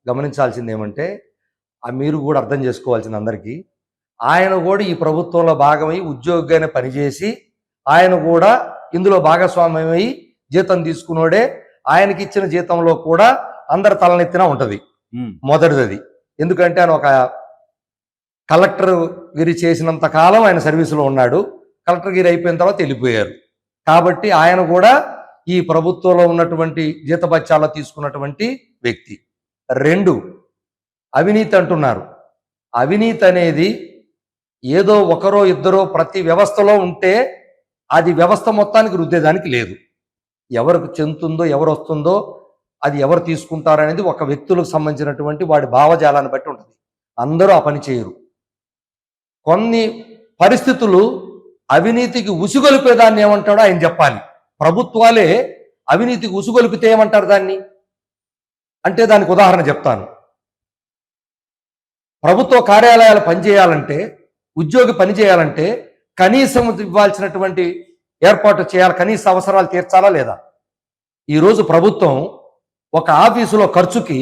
గమనించాల్సింది ఏమంటే, మీరు కూడా అర్థం చేసుకోవాల్సింది అందరికీ, ఆయన కూడా ఈ ప్రభుత్వంలో భాగమై ఉద్యోగిగానే పనిచేసి ఆయన కూడా ఇందులో భాగస్వామ్యమై జీతం తీసుకున్నోడే. ఆయనకి ఇచ్చిన జీతంలో కూడా అందరి తలనెత్తిన ఉంటుంది. మొదటిది ఎందుకంటే ఆయన ఒక కలెక్టర్ గిరి చేసినంత కాలం ఆయన సర్వీసులో ఉన్నాడు. కలెక్టర్ గిరి అయిపోయిన తర్వాత వెళ్ళిపోయారు. కాబట్టి ఆయన కూడా ఈ ప్రభుత్వంలో ఉన్నటువంటి జీతభత్యాలు తీసుకున్నటువంటి వ్యక్తి. 2, అవినీతి అంటున్నారు. అవినీతి అనేది ఏదో ఒకరో ఇద్దరో ప్రతి వ్యవస్థలో ఉంటే అది వ్యవస్థ మొత్తానికి రుద్దేదానికి లేదు. ఎవరికి చెందుతుందో ఎవరు వస్తుందో అది ఎవరు తీసుకుంటారనేది ఒక వ్యక్తులకు సంబంధించినటువంటి వాడి భావజాలాన్ని బట్టి ఉంటుంది. అందరూ ఆ పని చేయరు. కొన్ని పరిస్థితులు అవినీతికి ఉసుగొలిపేదాన్ని ఏమంటాడో ఆయన చెప్పాలి. ప్రభుత్వాలే అవినీతికి ఉసుగొలిపితే ఏమంటారు దాన్ని అంటే, దానికి ఉదాహరణ చెప్తాను. ప్రభుత్వ కార్యాలయాలు పనిచేయాలంటే, ఉద్యోగి పనిచేయాలంటే కనీసం ఇవ్వాల్సినటువంటి ఏర్పాటు చేయాలి, కనీస అవసరాలు తీర్చాలా లేదా? ఈరోజు ప్రభుత్వం ఒక ఆఫీసులో ఖర్చుకి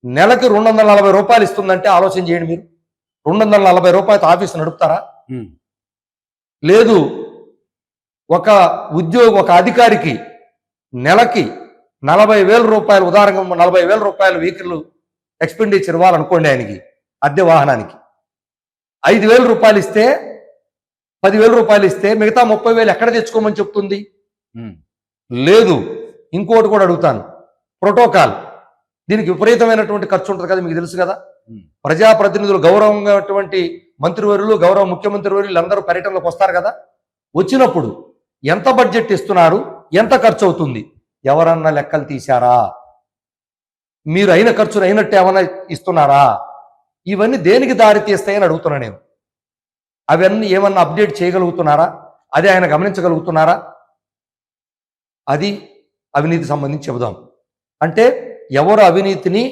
నెలకి 240 రూపాయలు ఇస్తుందంటే ఆలోచన చేయండి మీరు. 240 రూపాయలతో ఆఫీసు నడుపుతారా? లేదు. ఒక అధికారికి నెలకి 40,000 రూపాయలు, ఉదాహరణగా 40,000 రూపాయలు వెహికల్ ఎక్స్పెండిచర్ ఇవ్వాలనుకోండి, ఆయనకి అద్దె వాహనానికి 5,000 రూపాయలు ఇస్తే, 10,000 రూపాయలు ఇస్తే మిగతా 30,000 ఎక్కడ తెచ్చుకోమని చెప్తుంది? లేదు. ఇంకోటి కూడా అడుగుతాను, ప్రోటోకాల్. దీనికి విపరీతమైనటువంటి ఖర్చు ఉంటుంది కదా, మీకు తెలుసు కదా. ప్రజాప్రతినిధులు, గౌరవంగా మంత్రివర్యులు, గౌరవ ముఖ్యమంత్రి వర్యులు అందరూ పర్యటనలోకి వస్తారు కదా. వచ్చినప్పుడు ఎంత బడ్జెట్ ఇస్తున్నారు, ఎంత ఖర్చు అవుతుంది, ఎవరన్నా లెక్కలు తీశారా? మీరు అయిన ఖర్చును అయినట్టు ఏమన్నా ఇస్తున్నారా? ఇవన్నీ దేనికి దారి తీస్తాయని అడుగుతున్నా నేను. అవన్నీ ఏమన్నా అప్డేట్ చేయగలుగుతున్నారా? అది ఆయన గమనించగలుగుతున్నారా? అది అవినీతి సంబంధించి చెబుదాం. అంటే ఎవరు అవినీతిని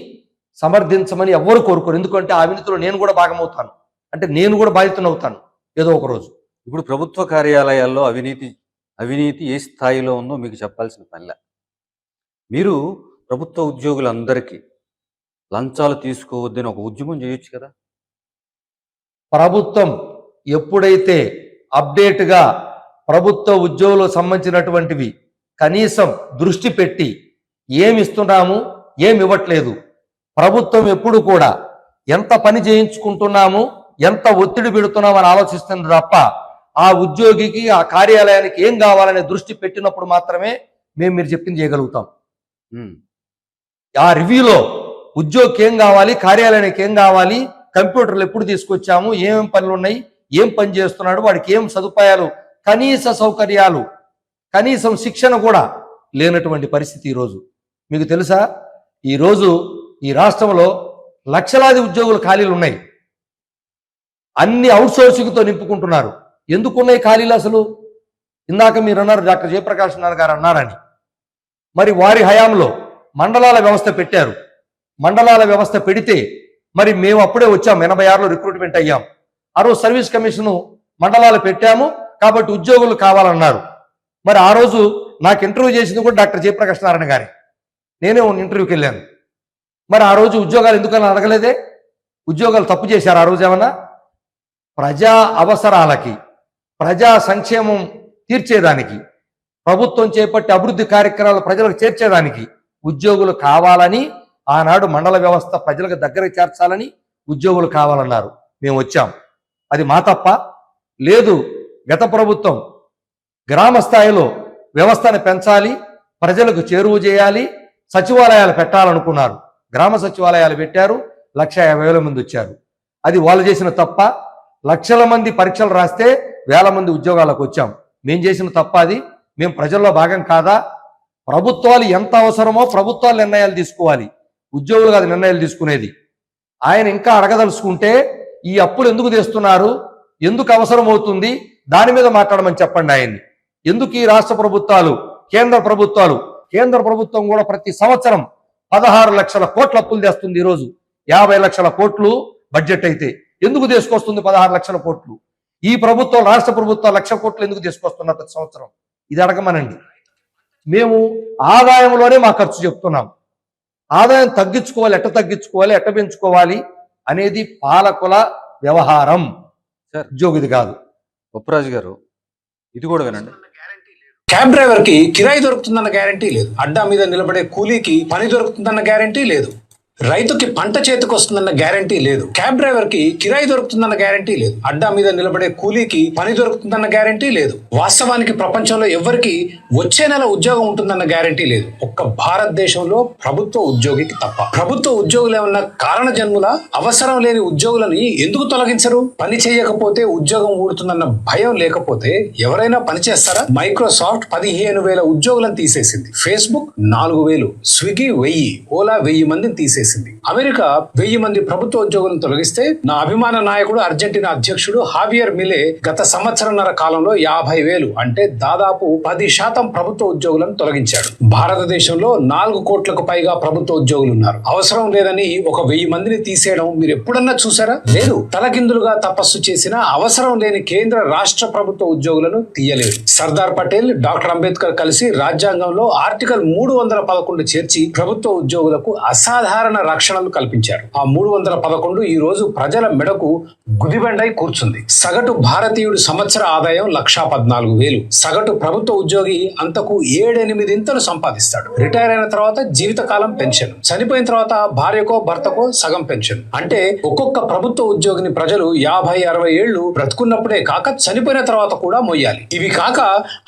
సమర్థించమని ఎవరు కోరుకోరు. ఎందుకంటే ఆ అవినీతిలో నేను కూడా భాగమవుతాను, అంటే నేను కూడా బాధితునవుతాను ఏదో ఒక రోజు. ఇప్పుడు ప్రభుత్వ కార్యాలయాల్లో అవినీతి ఏ స్థాయిలో ఉందో మీకు చెప్పాల్సిన పనిలే. మీరు ప్రభుత్వ ఉద్యోగులందరికీ లంచాలు తీసుకోవద్దని ఒక ఉద్యమం చేయొచ్చు కదా. ప్రభుత్వం ఎప్పుడైతే అప్డేట్గా ప్రభుత్వ ఉద్యోగులకు సంబంధించినటువంటివి కనీసం దృష్టి పెట్టి ఏమి ఇస్తున్నాము, ఏమి ఇవ్వట్లేదు, ప్రభుత్వం ఎప్పుడు కూడా ఎంత పని చేయించుకుంటున్నాము, ఎంత ఒత్తిడి పెడుతున్నాము అని ఆలోచిస్తుంది తప్ప ఆ ఉద్యోగికి, ఆ కార్యాలయానికి ఏం కావాలనే దృష్టి పెట్టినప్పుడు మాత్రమే మీరు చెప్పింది చేయగలుగుతాం. ఆ రివ్యూలో ఉద్యోగికి ఏం కావాలి, కార్యాలయానికి ఏం కావాలి, కంప్యూటర్లు ఎప్పుడు తీసుకొచ్చాము, ఏమేం పనులు ఉన్నాయి, ఏం పని చేస్తున్నాడు, వాడికి ఏం సదుపాయాలు, కనీస సౌకర్యాలు, కనీసం శిక్షణ కూడా లేనటువంటి పరిస్థితి ఈరోజు. మీకు తెలుసా, ఈరోజు ఈ రాష్ట్రంలో లక్షలాది ఉద్యోగులు ఖాళీలు ఉన్నాయి. అన్ని అవుట్సోర్సింగ్తో నింపుకుంటున్నారు. ఎందుకున్నాయి ఖాళీలు అసలు? ఇందాక మీరు అన్నారు, డాక్టర్ జయప్రకాష్ నారాయణ గారు అన్నారని. మరి వారి హయాంలో మండలాల వ్యవస్థ పెట్టారు. మండలాల వ్యవస్థ పెడితే మరి మేము అప్పుడే వచ్చాం, 86లో రిక్రూట్మెంట్ అయ్యాం. ఆ రోజు సర్వీస్ కమిషను మండలాలు పెట్టాము కాబట్టి ఉద్యోగులు కావాలన్నారు. మరి ఆ రోజు నాకు ఇంటర్వ్యూ చేసింది కూడా డాక్టర్ జయప్రకాష్ నారాయణ గారి. నేనే ఇంటర్వ్యూకి వెళ్ళాను. మరి ఆ రోజు ఉద్యోగాలు ఎందుకని అడగలేదే? ఉద్యోగాలు తప్పు చేశారు ఆ రోజు ఏమన్నా? ప్రజా అవసరాలకి, ప్రజా సంక్షేమం తీర్చేదానికి, ప్రభుత్వం చేపట్టే అభివృద్ధి కార్యక్రమాలు ప్రజలకు చేర్చేదానికి ఉద్యోగులు కావాలని ఆనాడు మండల వ్యవస్థ ప్రజలకు దగ్గరకు చేర్చాలని ఉద్యోగులు కావాలన్నారు. మేము వచ్చాం. అది మా తప్ప? లేదు. గత ప్రభుత్వం గ్రామ స్థాయిలో వ్యవస్థను పెంచాలి, ప్రజలకు చేరువ చేయాలి, సచివాలయాలు పెట్టాలనుకున్నారు. గ్రామ సచివాలయాలు పెట్టారు, 150,000 మంది వచ్చారు. అది వాళ్ళు చేసిన తప్ప. లక్షల మంది పరీక్షలు రాస్తే వేల మంది ఉద్యోగాలకు వచ్చాం. మేం చేసిన తప్ప అది? మేము ప్రజల్లో భాగం కాదా? ప్రభుత్వాలు ఎంత అవసరమో ప్రభుత్వాలు నిర్ణయాలు తీసుకోవాలి, ఉద్యోగులు కాదు నిర్ణయాలు తీసుకునేది. ఆయన ఇంకా అడగదలుచుకుంటే ఈ అప్పులు ఎందుకు తెస్తున్నారు, ఎందుకు అవసరం అవుతుంది, దాని మీద మాట్లాడమని చెప్పండి ఆయన్ని. ఎందుకు ఈ రాష్ట్ర ప్రభుత్వాలు, కేంద్ర ప్రభుత్వం కూడా ప్రతి సంవత్సరం 16 లక్షల కోట్ల అప్పులు తెస్తుంది. ఈరోజు 50 లక్షల కోట్లు బడ్జెట్ అయితే ఎందుకు తీసుకొస్తుంది 16 లక్షల కోట్లు? ఈ ప్రభుత్వం, రాష్ట్ర ప్రభుత్వం 1 లక్ష కోట్లు ఎందుకు తీసుకొస్తున్నారు ప్రతి సంవత్సరం? ఇది అడగమనండి. మేము ఆదాయంలోనే మా ఖర్చు చెప్తున్నాం. ఆదాయం తగ్గించుకోవాలి, ఎట్ట పెంచుకోవాలి అనేది పాలకుల వ్యవహారం, ఉద్యోగిది కాదు. బొప్పరాజు గారు, ఇది కూడా వినండి. క్యాబ్ డ్రైవర్ కి కిరాయి దొరుకుతుందన్న గ్యారంటీ లేదు. అడ్డా మీద నిలబడే కూలీకి పని దొరుకుతుందన్న గ్యారంటీ లేదు. రైతుకి పంట చేతికి వస్తుందన్న గ్యారంటీ లేదు. క్యాబ్ డ్రైవర్ కి కిరాయి దొరుకుతుందన్న గ్యారంటీ లేదు. అడ్డా మీద నిలబడే కూలీకి పని దొరుకుతుందన్న గ్యారంటీ లేదు. వాస్తవానికి ప్రపంచంలో ఎవరికి వచ్చే నెల ఉద్యోగం ఉంటుందన్న గ్యారంటీ లేదు. ఒక్క భారతదేశంలో ప్రభుత్వ ఉద్యోగికి తప్ప. ప్రభుత్వ ఉద్యోగులు ఏమన్నా కారణ జన్ముల? అవసరం లేని ఉద్యోగులని ఎందుకు తొలగించరు? పని చేయకపోతే ఉద్యోగం ఊడుతుందన్న భయం లేకపోతే ఎవరైనా పని చేస్తారా? మైక్రోసాఫ్ట్ 15,000 ఉద్యోగులను తీసేసింది. ఫేస్బుక్ 4,000, స్విగ్గీ 1,000, ఓలా 1,000 మందిని తీసేసింది. అమెరికా 1,000 మంది ప్రభుత్వ ఉద్యోగులను తొలగిస్తే నా అభిమాన నాయకుడు అర్జెంటీనా అధ్యక్షుడు హావియర్ మిలే గత సంవత్సరంన్నర కాలంలో 50,000 అంటే దాదాపు 10% ప్రభుత్వ ఉద్యోగులను తొలగించాడు. భారతదేశంలో 4 కోట్లకు పైగా ప్రభుత్వ ఉద్యోగులు ఉన్నారు. అవసరం లేదని ఒక 1,000 మందిని తీసేయడం మీరు ఎప్పుడన్నా చూసారా? లేదు. తలకిందులుగా తపస్సు చేసిన అవసరం లేని కేంద్ర రాష్ట్ర ప్రభుత్వ ఉద్యోగులను తీయలేదు. సర్దార్ పటేల్, డాక్టర్ అంబేద్కర్ కలిసి రాజ్యాంగంలో ఆర్టికల్ 311 చేర్చి ప్రభుత్వ ఉద్యోగులకు అసాధారణ రక్షణలు కల్పించారు. ఆ 311 ఈ రోజు ప్రజల మెడకు గుదిబండై కూర్చుంది. సగటు భారతీయుడు సంవత్సర ఆదాయం 1,14,000. సగటు ప్రభుత్వ ఉద్యోగి అంతకు 7-8 ఇంతలు సంపాదిస్తాడు. రిటైర్ అయిన తర్వాత జీవితకాలం పెన్షన్, చనిపోయిన తర్వాత భార్యకో భర్తకో సగం పెన్షన్. అంటే ఒక్కొక్క ప్రభుత్వ ఉద్యోగిని ప్రజలు 50-60 ఏళ్లు బ్రతుకున్నప్పుడే కాక చనిపోయిన తర్వాత కూడా మొయ్యాలి. ఇవి కాక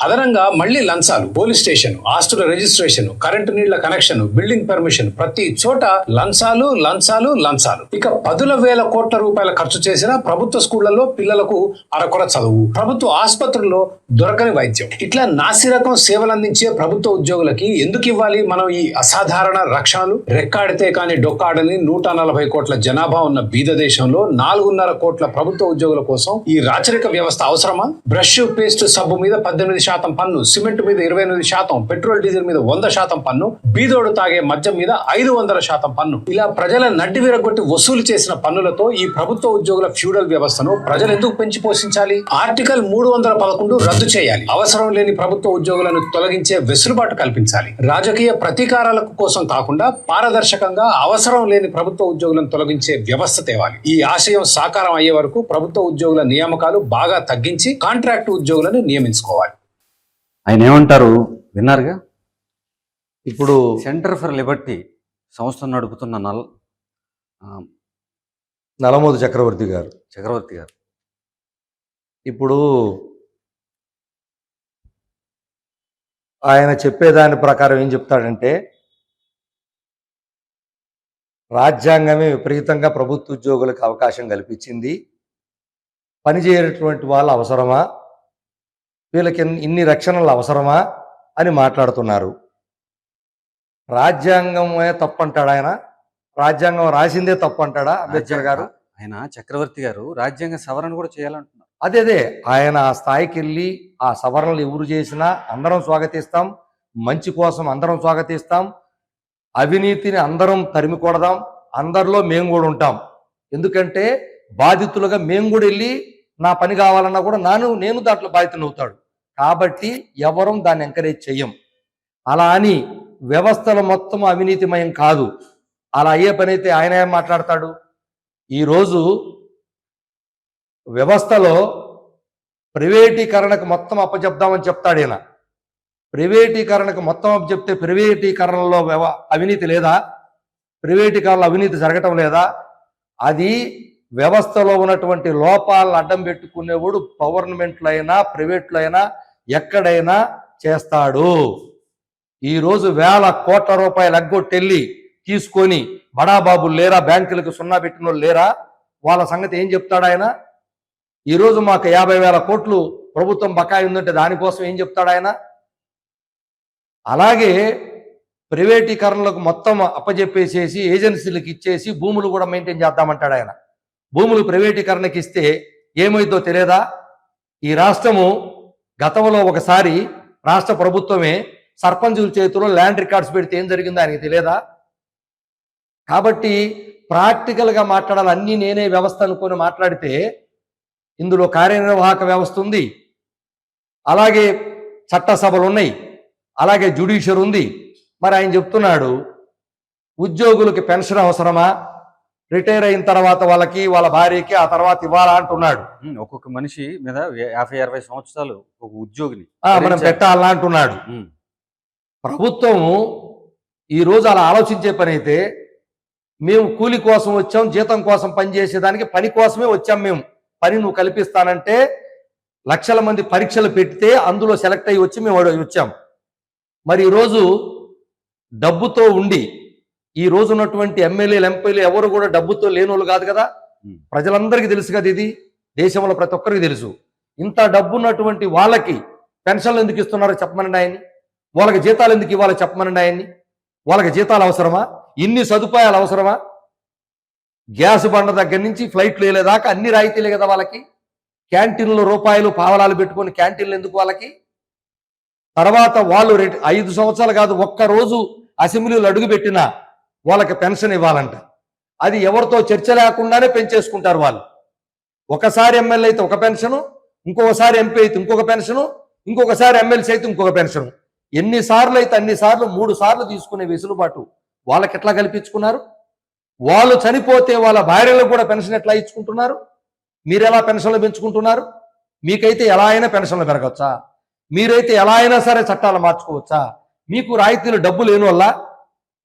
అదనంగా మళ్లీ లంచాలు, పోలీస్ స్టేషన్, ఆస్తుల రిజిస్ట్రేషన్, కరెంటు నీళ్ల కనెక్షన్, బిల్డింగ్ పర్మిషన్, ప్రతి చోట లంచాలు. ఇక 10,000 కోట్ల రూపాయల ఖర్చు చేసిన ప్రభుత్వ స్కూళ్లలో పిల్లలకు అరకొర చదువు, ప్రభుత్వ ఆసుపత్రుల్లో దొరకని వైద్యం, ఇట్లా నాసిరకం సేవలు అందించే ప్రభుత్వ ఉద్యోగులకి ఎందుకు ఇవ్వాలి మనం ఈ అసాధారణ రక్షణలు? రెక్కాడితే కానీ డొక్కాడని 140 కోట్ల జనాభా ఉన్న బీద దేశంలో 4.5 కోట్ల ప్రభుత్వ ఉద్యోగుల కోసం ఈ రాచరిక వ్యవస్థ అవసరమా? బ్రష్, పేస్ట్, సబ్బు మీద 18% పన్ను, సిమెంట్ మీద 28%, పెట్రోల్ డీజిల్ మీద 100% పన్ను, బీదోడు తాగే మద్యం మీద 500% పన్ను. ఇలా ప్రజల నడ్డి విరగొట్టి వసూలు చేసిన పన్నులతో ఈ ప్రభుత్వ ఉద్యోగుల ఫ్యూడల్ వ్యవస్థను ప్రజలు ఎందుకు పెంచి పోషించాలి? ఆర్టికల్ 311 రద్దు చేయాలి. అవసరం లేని ప్రభుత్వ ఉద్యోగులను తొలగించే వెసులుబాటు కల్పించాలి. రాజకీయ ప్రతీకారాల కోసం కాకుండా పారదర్శకంగా అవసరం లేని ప్రభుత్వ ఉద్యోగులను తొలగించే వ్యవస్థ తేవాలి. ఈ ఆశయం సాకారం అయ్యే వరకు ప్రభుత్వ ఉద్యోగుల నియామకాలు బాగా తగ్గించి కాంట్రాక్ట్ ఉద్యోగులను నియమించుకోవాలి. ఆయన ఏమంటారు విన్నారుగా. ఇప్పుడు సెంటర్ ఫర్ లిబర్టీ సంస్థ నడుపుతున్న నలమోదు చక్రవర్తి గారు ఇప్పుడు ఆయన చెప్పేదాని ప్రకారం ఏం చెప్తాడంటే, రాజ్యాంగమే విపరీతంగా ప్రభుత్వ ఉద్యోగులకు అవకాశం కల్పించింది, పనిచేయనటువంటి వాళ్ళు అవసరమా, వీళ్ళకి ఇన్ని రక్షణలు అవసరమా అని మాట్లాడుతున్నారు. రాజ్యాంగమే తప్పంటాడు ఆయన? రాజ్యాంగం రాసిందే తప్పంటాడా అంబేద్కర్ గారు? ఆయన చక్రవర్తి గారు రాజ్యాంగ సవరణ కూడా చేయాలంటున్నారు. అదే ఆయన ఆ స్థాయికి వెళ్ళి ఆ సవరణలు ఎవరు చేసినా అందరం స్వాగతిస్తాం, మంచి కోసం అందరం స్వాగతిస్తాం, అవినీతిని అందరం తరిమి కొడదాం, అందరిలో మేము కూడా ఉంటాం. ఎందుకంటే బాధితులుగా మేము కూడా వెళ్ళి నా పని కావాలన్నా కూడా నేను దాంట్లో బాధితులు అవుతాడు. కాబట్టి ఎవరం దాన్ని ఎంకరేజ్ చెయ్యం. అలా అని వ్యవస్థలు మొత్తం అవినీతిమయం కాదు. అలా అయ్యే పని అయితే ఆయన ఏం మాట్లాడతాడు? ఈరోజు వ్యవస్థలో ప్రైవేటీకరణకు మొత్తం అప్పచెప్దామని చెప్తాడు ఈయన. ప్రైవేటీకరణకు మొత్తం అప్పచెప్తే ప్రైవేటీకరణలో అవినీతి లేదా? ప్రైవేటీకరణలో అవినీతి జరగటం లేదా? అది వ్యవస్థలో ఉన్నటువంటి లోపాలను అడ్డం పెట్టుకునేవాడు గవర్నమెంట్లో అయినా ప్రైవేట్లో అయినా ఎక్కడైనా చేస్తాడు. ఈరోజు 1,000 కోట్ల రూపాయలు ఎగ్గొట్టెళ్ళి తీసుకొని బడాబాబులు లేరా, బ్యాంకులకు సున్నా పెట్టిన వాళ్ళు లేరా? వాళ్ళ సంగతి ఏం చెప్తాడు ఆయన? ఈరోజు మాకు 50,000 కోట్లు ప్రభుత్వం బకాయి ఉందంటే దానికోసం ఏం చెప్తాడు ఆయన? అలాగే ప్రైవేటీకరణలకు మొత్తం అప్పజెప్పేసేసి ఏజెన్సీలకు ఇచ్చేసి భూములు కూడా మెయింటైన్ చేద్దామంటాడు ఆయన. భూములు ప్రైవేటీకరణకి ఇస్తే ఏమైందో తెలియదా? ఈ రాష్ట్రము గతంలో ఒకసారి రాష్ట్ర ప్రభుత్వమే సర్పంచుల చేతిలో ల్యాండ్ రికార్డ్స్ పెడితే ఏం జరిగిందో ఆయనకి తెలియదా? కాబట్టి ప్రాక్టికల్గా మాట్లాడాలి. అన్నీ నేనే వ్యవస్థ అనుకొని మాట్లాడితే ఇందులో కార్యనిర్వాహక వ్యవస్థ ఉంది, అలాగే చట్టసభలు ఉన్నాయి, అలాగే జ్యుడిషియర్ ఉంది. మరి ఆయన చెప్తున్నాడు ఉద్యోగులకి పెన్షన్ అవసరమా, రిటైర్ అయిన తర్వాత వాళ్ళకి వాళ్ళ భార్యకి ఆ తర్వాత ఇవ్వాలా అంటున్నాడు. ఒక్కొక్క మనిషి మీద 50-60 సంవత్సరాలు ఒక ఉద్యోగిని మనం పెట్టాలా అంటున్నాడు. ప్రభుత్వం ఈ రోజు అలా ఆలోచించే పని అయితే, మేము కూలి కోసం వచ్చాం, జీతం కోసం పనిచేసేదానికి పని కోసమే వచ్చాం, మేము పని నువ్వు కల్పిస్తానంటే లక్షల మంది పరీక్షలు పెడితే అందులో సెలెక్ట్ అయ్యి వచ్చి మేము వచ్చాం. మరి ఈరోజు డబ్బుతో ఉండి ఈ రోజు ఉన్నటువంటి ఎమ్మెల్యేలు ఎంపీలు ఎవరు కూడా డబ్బుతో లేనోళ్ళు కాదు కదా. ప్రజలందరికీ తెలుసు కదా, ఇది దేశంలో ప్రతి ఒక్కరికి తెలుసు. ఇంత డబ్బు ఉన్నటువంటి వాళ్ళకి పెన్షన్లు ఎందుకు ఇస్తున్నారో చెప్పమనండి ఆయన్ని. వాళ్ళకి జీతాలు ఎందుకు ఇవ్వాలో చెప్పమనండి ఆయన్ని. వాళ్ళకి జీతాలు అవసరమా? ఇన్ని సదుపాయాలు అవసరమా? గ్యాస్ బండ దగ్గర నుంచి ఫ్లైట్లు వెళ్ళేదాకా అన్ని రాయితీలే కదా వాళ్ళకి. క్యాంటీన్లో రూపాయలు పావలాలు పెట్టుకొని క్యాంటీన్లు ఎందుకు వాళ్ళకి? తర్వాత వాళ్ళు 5 సంవత్సరాలు కాదు, ఒక్కరోజు అసెంబ్లీలో అడుగు పెట్టినా వాళ్ళకి పెన్షన్ ఇవ్వాలంట. అది ఎవరితో చర్చ లేకుండానే పెంచేసుకుంటారు వాళ్ళు. ఒకసారి ఎమ్మెల్యే అయితే ఒక పెన్షను, ఇంకొకసారి ఎంపీ అయితే ఇంకొక పెన్షను, ఇంకొకసారి ఎమ్మెల్సీ అయితే ఇంకొక పెన్షను. ఎన్నిసార్లు అయితే అన్నిసార్లు 3 సార్లు తీసుకునే వెసులుబాటు వాళ్ళకి ఎట్లా కల్పించుకున్నారు? వాళ్ళు చనిపోతే వాళ్ళ భార్యలకు కూడా పెన్షన్ ఎట్లా ఇచ్చుకుంటున్నారు? మీరు ఎలా పెన్షన్లు పెంచుకుంటున్నారు? మీకైతే ఎలా అయినా పెన్షన్లు పెరగచ్చా? మీరైతే ఎలా అయినా సరే చట్టాలు మార్చుకోవచ్చా? మీకు రాయితీలు డబ్బు లేని వల్ల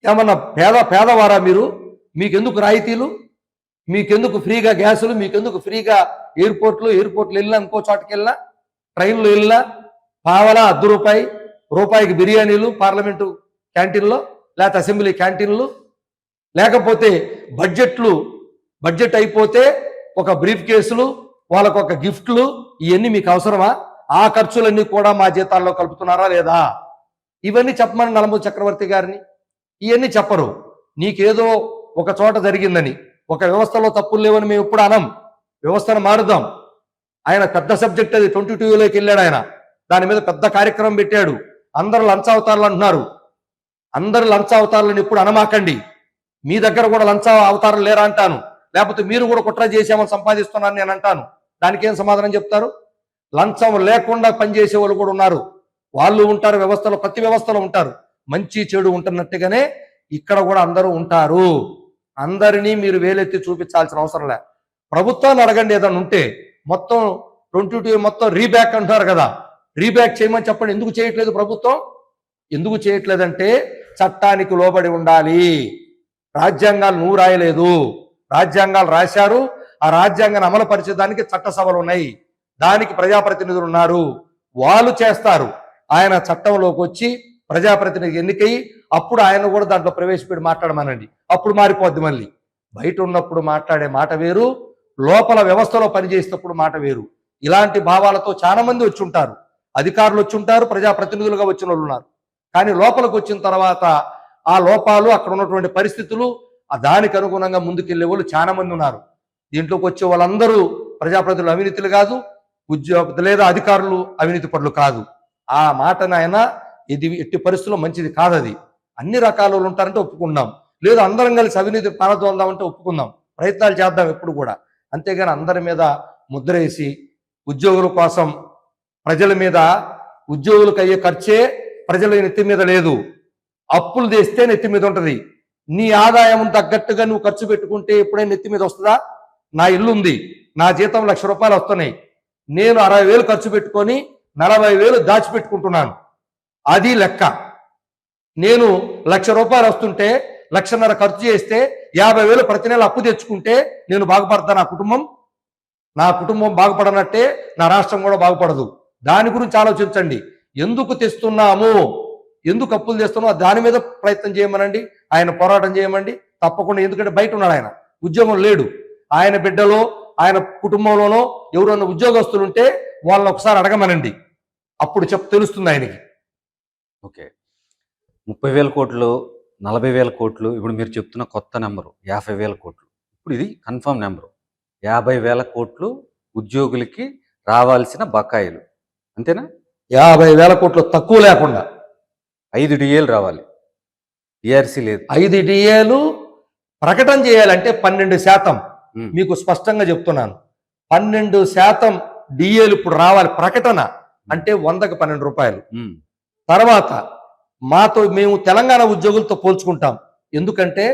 ఏమన్నా పేదవారా మీరు? మీకెందుకు రాయితీలు? మీకెందుకు ఫ్రీగా గ్యాసులు? మీకెందుకు ఫ్రీగా ఎయిర్పోర్ట్లు వెళ్ళినా, ఇంకో చోటకి వెళ్ళినా, ట్రైన్లు వెళ్ళినా పావలా ₹1 రూపాయికి బిర్యానీలు పార్లమెంటు క్యాంటీన్లో, లేకపోతే అసెంబ్లీ క్యాంటీన్లు, లేకపోతే బడ్జెట్ అయిపోతే ఒక బ్రీఫ్ కేసులు, వాళ్ళకు ఒక గిఫ్ట్లు, ఇవన్నీ మీకు అవసరమా? ఆ ఖర్చులన్నీ కూడా మా జీతాల్లో కలుపుతున్నారా లేదా? ఇవన్నీ చెప్పమని నల్లమూరి చక్రవర్తి గారిని. ఇవన్నీ చెప్పరు. నీకేదో ఒక చోట జరిగిందని, ఒక వ్యవస్థలో తప్పులు లేవని మేము ఎప్పుడు అనం. వ్యవస్థను మారుదాం. ఆయన పెద్ద సబ్జెక్ట్ అది 22లోకి వెళ్ళాడు ఆయన. దాని మీద పెద్ద కార్యక్రమం పెట్టాడు. అందరూ లంచావతారులు అంటున్నారు. అందరూ లంచావతారులను ఎప్పుడు అనమాకండి. మీ దగ్గర కూడా లంచ అవతారం లేరా అంటాను. లేకపోతే మీరు కూడా కుట్ర చేసామని సంపాదిస్తున్నాను నేను అంటాను. దానికి ఏం సమాధానం చెప్తారు? లంచం లేకుండా పనిచేసే వాళ్ళు కూడా ఉన్నారు. వాళ్ళు ఉంటారు వ్యవస్థలో, ప్రతి వ్యవస్థలో ఉంటారు. మంచి చెడు ఉంటున్నట్టుగానే ఇక్కడ కూడా అందరూ ఉంటారు. అందరినీ మీరు వేలెత్తి చూపించాల్సిన అవసరం లే. ప్రభుత్వాన్ని అడగండి ఏదైనా ఉంటే. మొత్తం 22 మొత్తం రీబ్యాక్ అంటారు కదా, రీబ్యాక్ చేయమని చెప్పండి. ఎందుకు చేయట్లేదు ప్రభుత్వం? ఎందుకు చేయట్లేదంటే చట్టానికి లోబడి ఉండాలి. రాజ్యాంగాలు నువ్వు రాయలేదు, రాజ్యాంగాలు రాశారు. ఆ రాజ్యాంగాన్ని అమలు పరిచేదానికి చట్టసభలు ఉన్నాయి, దానికి ప్రజాప్రతినిధులు ఉన్నారు, వాళ్ళు చేస్తారు. ఆయన చట్టంలోకి వచ్చి ప్రజాప్రతినిధి ఎన్నికయి అప్పుడు ఆయన కూడా దాంట్లో ప్రవేశపెట్టి మాట్లాడమనండి. అప్పుడు మారిపోద్ది. మళ్ళీ బయట ఉన్నప్పుడు మాట్లాడే మాట వేరు, లోపల వ్యవస్థలో పనిచేసేటప్పుడు మాట వేరు. ఇలాంటి భావాలతో చాలా మంది వచ్చి ఉంటారు. అధికారులు వచ్చి ఉంటారు, ప్రజాప్రతినిధులుగా వచ్చిన వాళ్ళు ఉన్నారు. కానీ లోపలికి వచ్చిన తర్వాత ఆ లోపాలు, అక్కడ ఉన్నటువంటి పరిస్థితులు, దానికి అనుగుణంగా ముందుకెళ్లే వాళ్ళు చాలా మంది ఉన్నారు. దీంట్లోకి వచ్చే వాళ్ళందరూ ప్రజాప్రతినిధులు అవినీతులు కాదు, లేదా అధికారులు అవినీతి పరులు కాదు. ఆ మాటను ఆయన ఇది ఎట్టి పరిస్థితుల్లో మంచిది కాదు. అది అన్ని రకాల వాళ్ళు ఉంటారంటే ఒప్పుకుందాం, లేదు అందరం కలిసి అవినీతి పారదోల్దామంటే ఒప్పుకుందాం, ప్రయత్నాలు చేద్దాం ఎప్పుడు కూడా. అంతేగాని అందరి మీద ముద్రేసి ఉద్యోగుల కోసం ప్రజల మీద, ఉద్యోగులకు అయ్యే ఖర్చే ప్రజల నెత్తి మీద లేదు. అప్పులు తెస్తే నెత్తి మీద ఉంటుంది. నీ ఆదాయం తగ్గట్టుగా నువ్వు ఖర్చు పెట్టుకుంటే ఎప్పుడైనా నెత్తి మీద వస్తుందా? నా ఇల్లు ఉంది, నా జీతం ₹1,00,000 వస్తున్నాయి, నేను 60,000 ఖర్చు పెట్టుకొని 40,000 దాచిపెట్టుకుంటున్నాను, అది లెక్క. నేను ₹1,00,000 వస్తుంటే 1,50,000 ఖర్చు చేస్తే 50,000 ప్రతి నెల అప్పు తెచ్చుకుంటే నేను బాగుపడతా? నా కుటుంబం బాగుపడనట్టే నా రాష్ట్రం కూడా బాగుపడదు. దాని గురించి ఆలోచించండి. ఎందుకు తెస్తున్నాము, ఎందుకు అప్పులు తెస్తున్నామో దాని మీద ప్రయత్నం చేయమనండి, ఆయన పోరాటం చేయమండి తప్పకుండా. ఎందుకంటే బయట ఉన్నాడు ఆయన, ఉద్యోగం లేడు. ఆయన బిడ్డలో ఆయన కుటుంబంలోనో ఎవరన్నా ఉద్యోగస్తులు ఉంటే వాళ్ళని ఒకసారి అడగమనండి, అప్పుడు తెలుస్తుంది ఆయనకి. ఓకే, 30,000 కోట్లు, 40,000 కోట్లు, ఇప్పుడు మీరు చెప్తున్న కొత్త నెంబరు 50,000 కోట్లు. ఇప్పుడు ఇది కన్ఫర్మ్ నెంబరు. 50,000 కోట్లు ఉద్యోగులకి రావాల్సిన బకాయిలు, అంతేనా? 50,000 కోట్లు తక్కువ లేకుండా 5 డిఏలు రావాలి, టీఆర్సీ లేదు. 5 డిఏలు ప్రకటన చేయాలంటే 12%. మీకు స్పష్టంగా చెప్తున్నాను, 12% డిఏలు ఇప్పుడు రావాలి. ప్రకటన అంటే 100కి 12 రూపాయలు. తర్వాత మేము తెలంగాణ ఉద్యోగులతో పోల్చుకుంటాం. ఎందుకంటే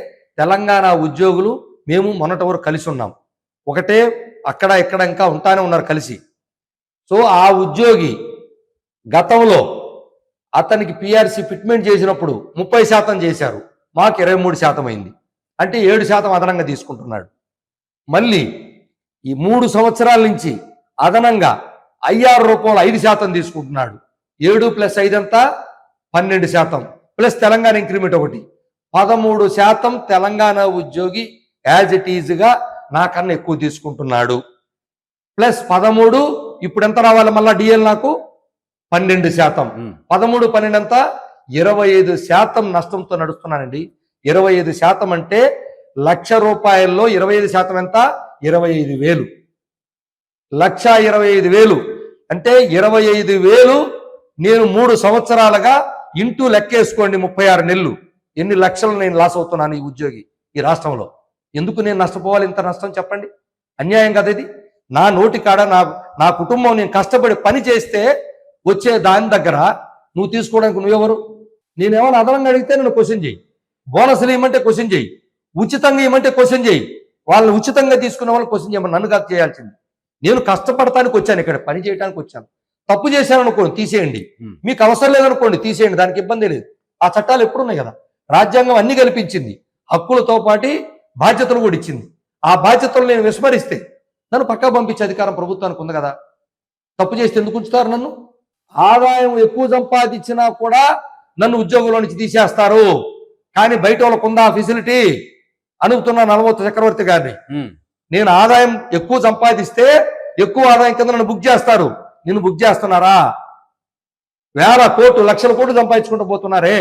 తెలంగాణ ఉద్యోగులు మేము మొన్నటి వరకు కలిసి ఉన్నాం, ఒకటే అక్కడ ఇక్కడ ఇంకా ఉంటానే ఉన్నారు కలిసి. సో ఆ ఉద్యోగి గతంలో అతనికి పిఆర్సీ ఫిట్మెంట్ చేసినప్పుడు 30% చేశారు, మాకు 23% అయింది. అంటే 7% అదనంగా తీసుకుంటున్నాడు. మళ్ళీ ఈ 3 సంవత్సరాల నుంచి అదనంగా 5,600 రూపాయలు 5% తీసుకుంటున్నాడు. 7 + 5 ఎంత? 12%. ప్లస్ తెలంగాణ ఇంక్రిమెంట్ ఒకటి 13% తెలంగాణ ఉద్యోగి యాజ్ ఇట్ ఈజ్గా నాకన్నా ఎక్కువ తీసుకుంటున్నాడు. ప్లస్ 13 ఇప్పుడు ఎంత రావాలి మళ్ళా డిఎల్ నాకు? 12%. 13, 12 ఎంత? 25% నష్టంతో నడుస్తున్నానండి. 25% అంటే ₹1,00,000 25% ఎంత? 25,000. 1,25,000 అంటే 25,000 నేను 3 సంవత్సరాలుగా ఇంటూ లెక్కేసుకోండి, 36 నెలలు. ఎన్ని లక్షలు నేను లాస్ అవుతున్నాను ఈ ఉద్యోగి ఈ రాష్ట్రంలో. ఎందుకు నేను నష్టపోవాలి ఇంత నష్టం చెప్పండి? అన్యాయం కదా ఇది. నా నోటి కాడ నా కుటుంబం నేను కష్టపడి పని చేస్తే వచ్చే దాని దగ్గర నువ్వు తీసుకోవడానికి నువ్వెవరు? నేనేమైనా అదనంగా అడిగితే నన్ను క్వశ్చన్ చేయి, బోనస్లు ఇవ్వమంటే క్వశ్చన్ చేయి, ఉచితంగా ఇవ్వమంటే క్వశ్చన్ చేయి. వాళ్ళని ఉచితంగా తీసుకునే వాళ్ళు క్వశ్చన్ చేయమని నన్ను కాదు చేయాల్సింది. నేను కష్టపడటానికి వచ్చాను, ఇక్కడ పని చేయడానికి వచ్చాను. తప్పు చేశాను అనుకోండి తీసేయండి, మీకు అవసరం లేదనుకోండి తీసేయండి, దానికి ఇబ్బంది లేదు. ఆ చట్టాలు ఎప్పుడున్నాయి కదా. రాజ్యాంగం అన్ని కల్పించింది, హక్కులతో పాటు బాధ్యతలు కూడా ఇచ్చింది. ఆ బాధ్యతలు నేను విస్మరిస్తే నన్ను పక్కా పంపించే అధికారం ప్రభుత్వానికి ఉంది కదా. తప్పు చేస్తే ఎందుకు ఉంచుతారు నన్ను? ఆదాయం ఎక్కువ సంపాదించినా కూడా నన్ను ఉద్యోగంలో నుంచి తీసేస్తారు. కానీ బయట వాళ్ళకు ఉందా ఫెసిలిటీ? అనుకుతున్నా నలమూర్తి చక్రవర్తి గారిని. నేను ఆదాయం ఎక్కువ సంపాదిస్తే ఎక్కువ ఆదాయం కింద నన్ను బుక్ చేస్తారు. నిన్ను బుక్ చేస్తున్నారా? వేల కోట్లు, లక్షల కోట్లు సంపాదించుకుంటూ పోతున్నారే,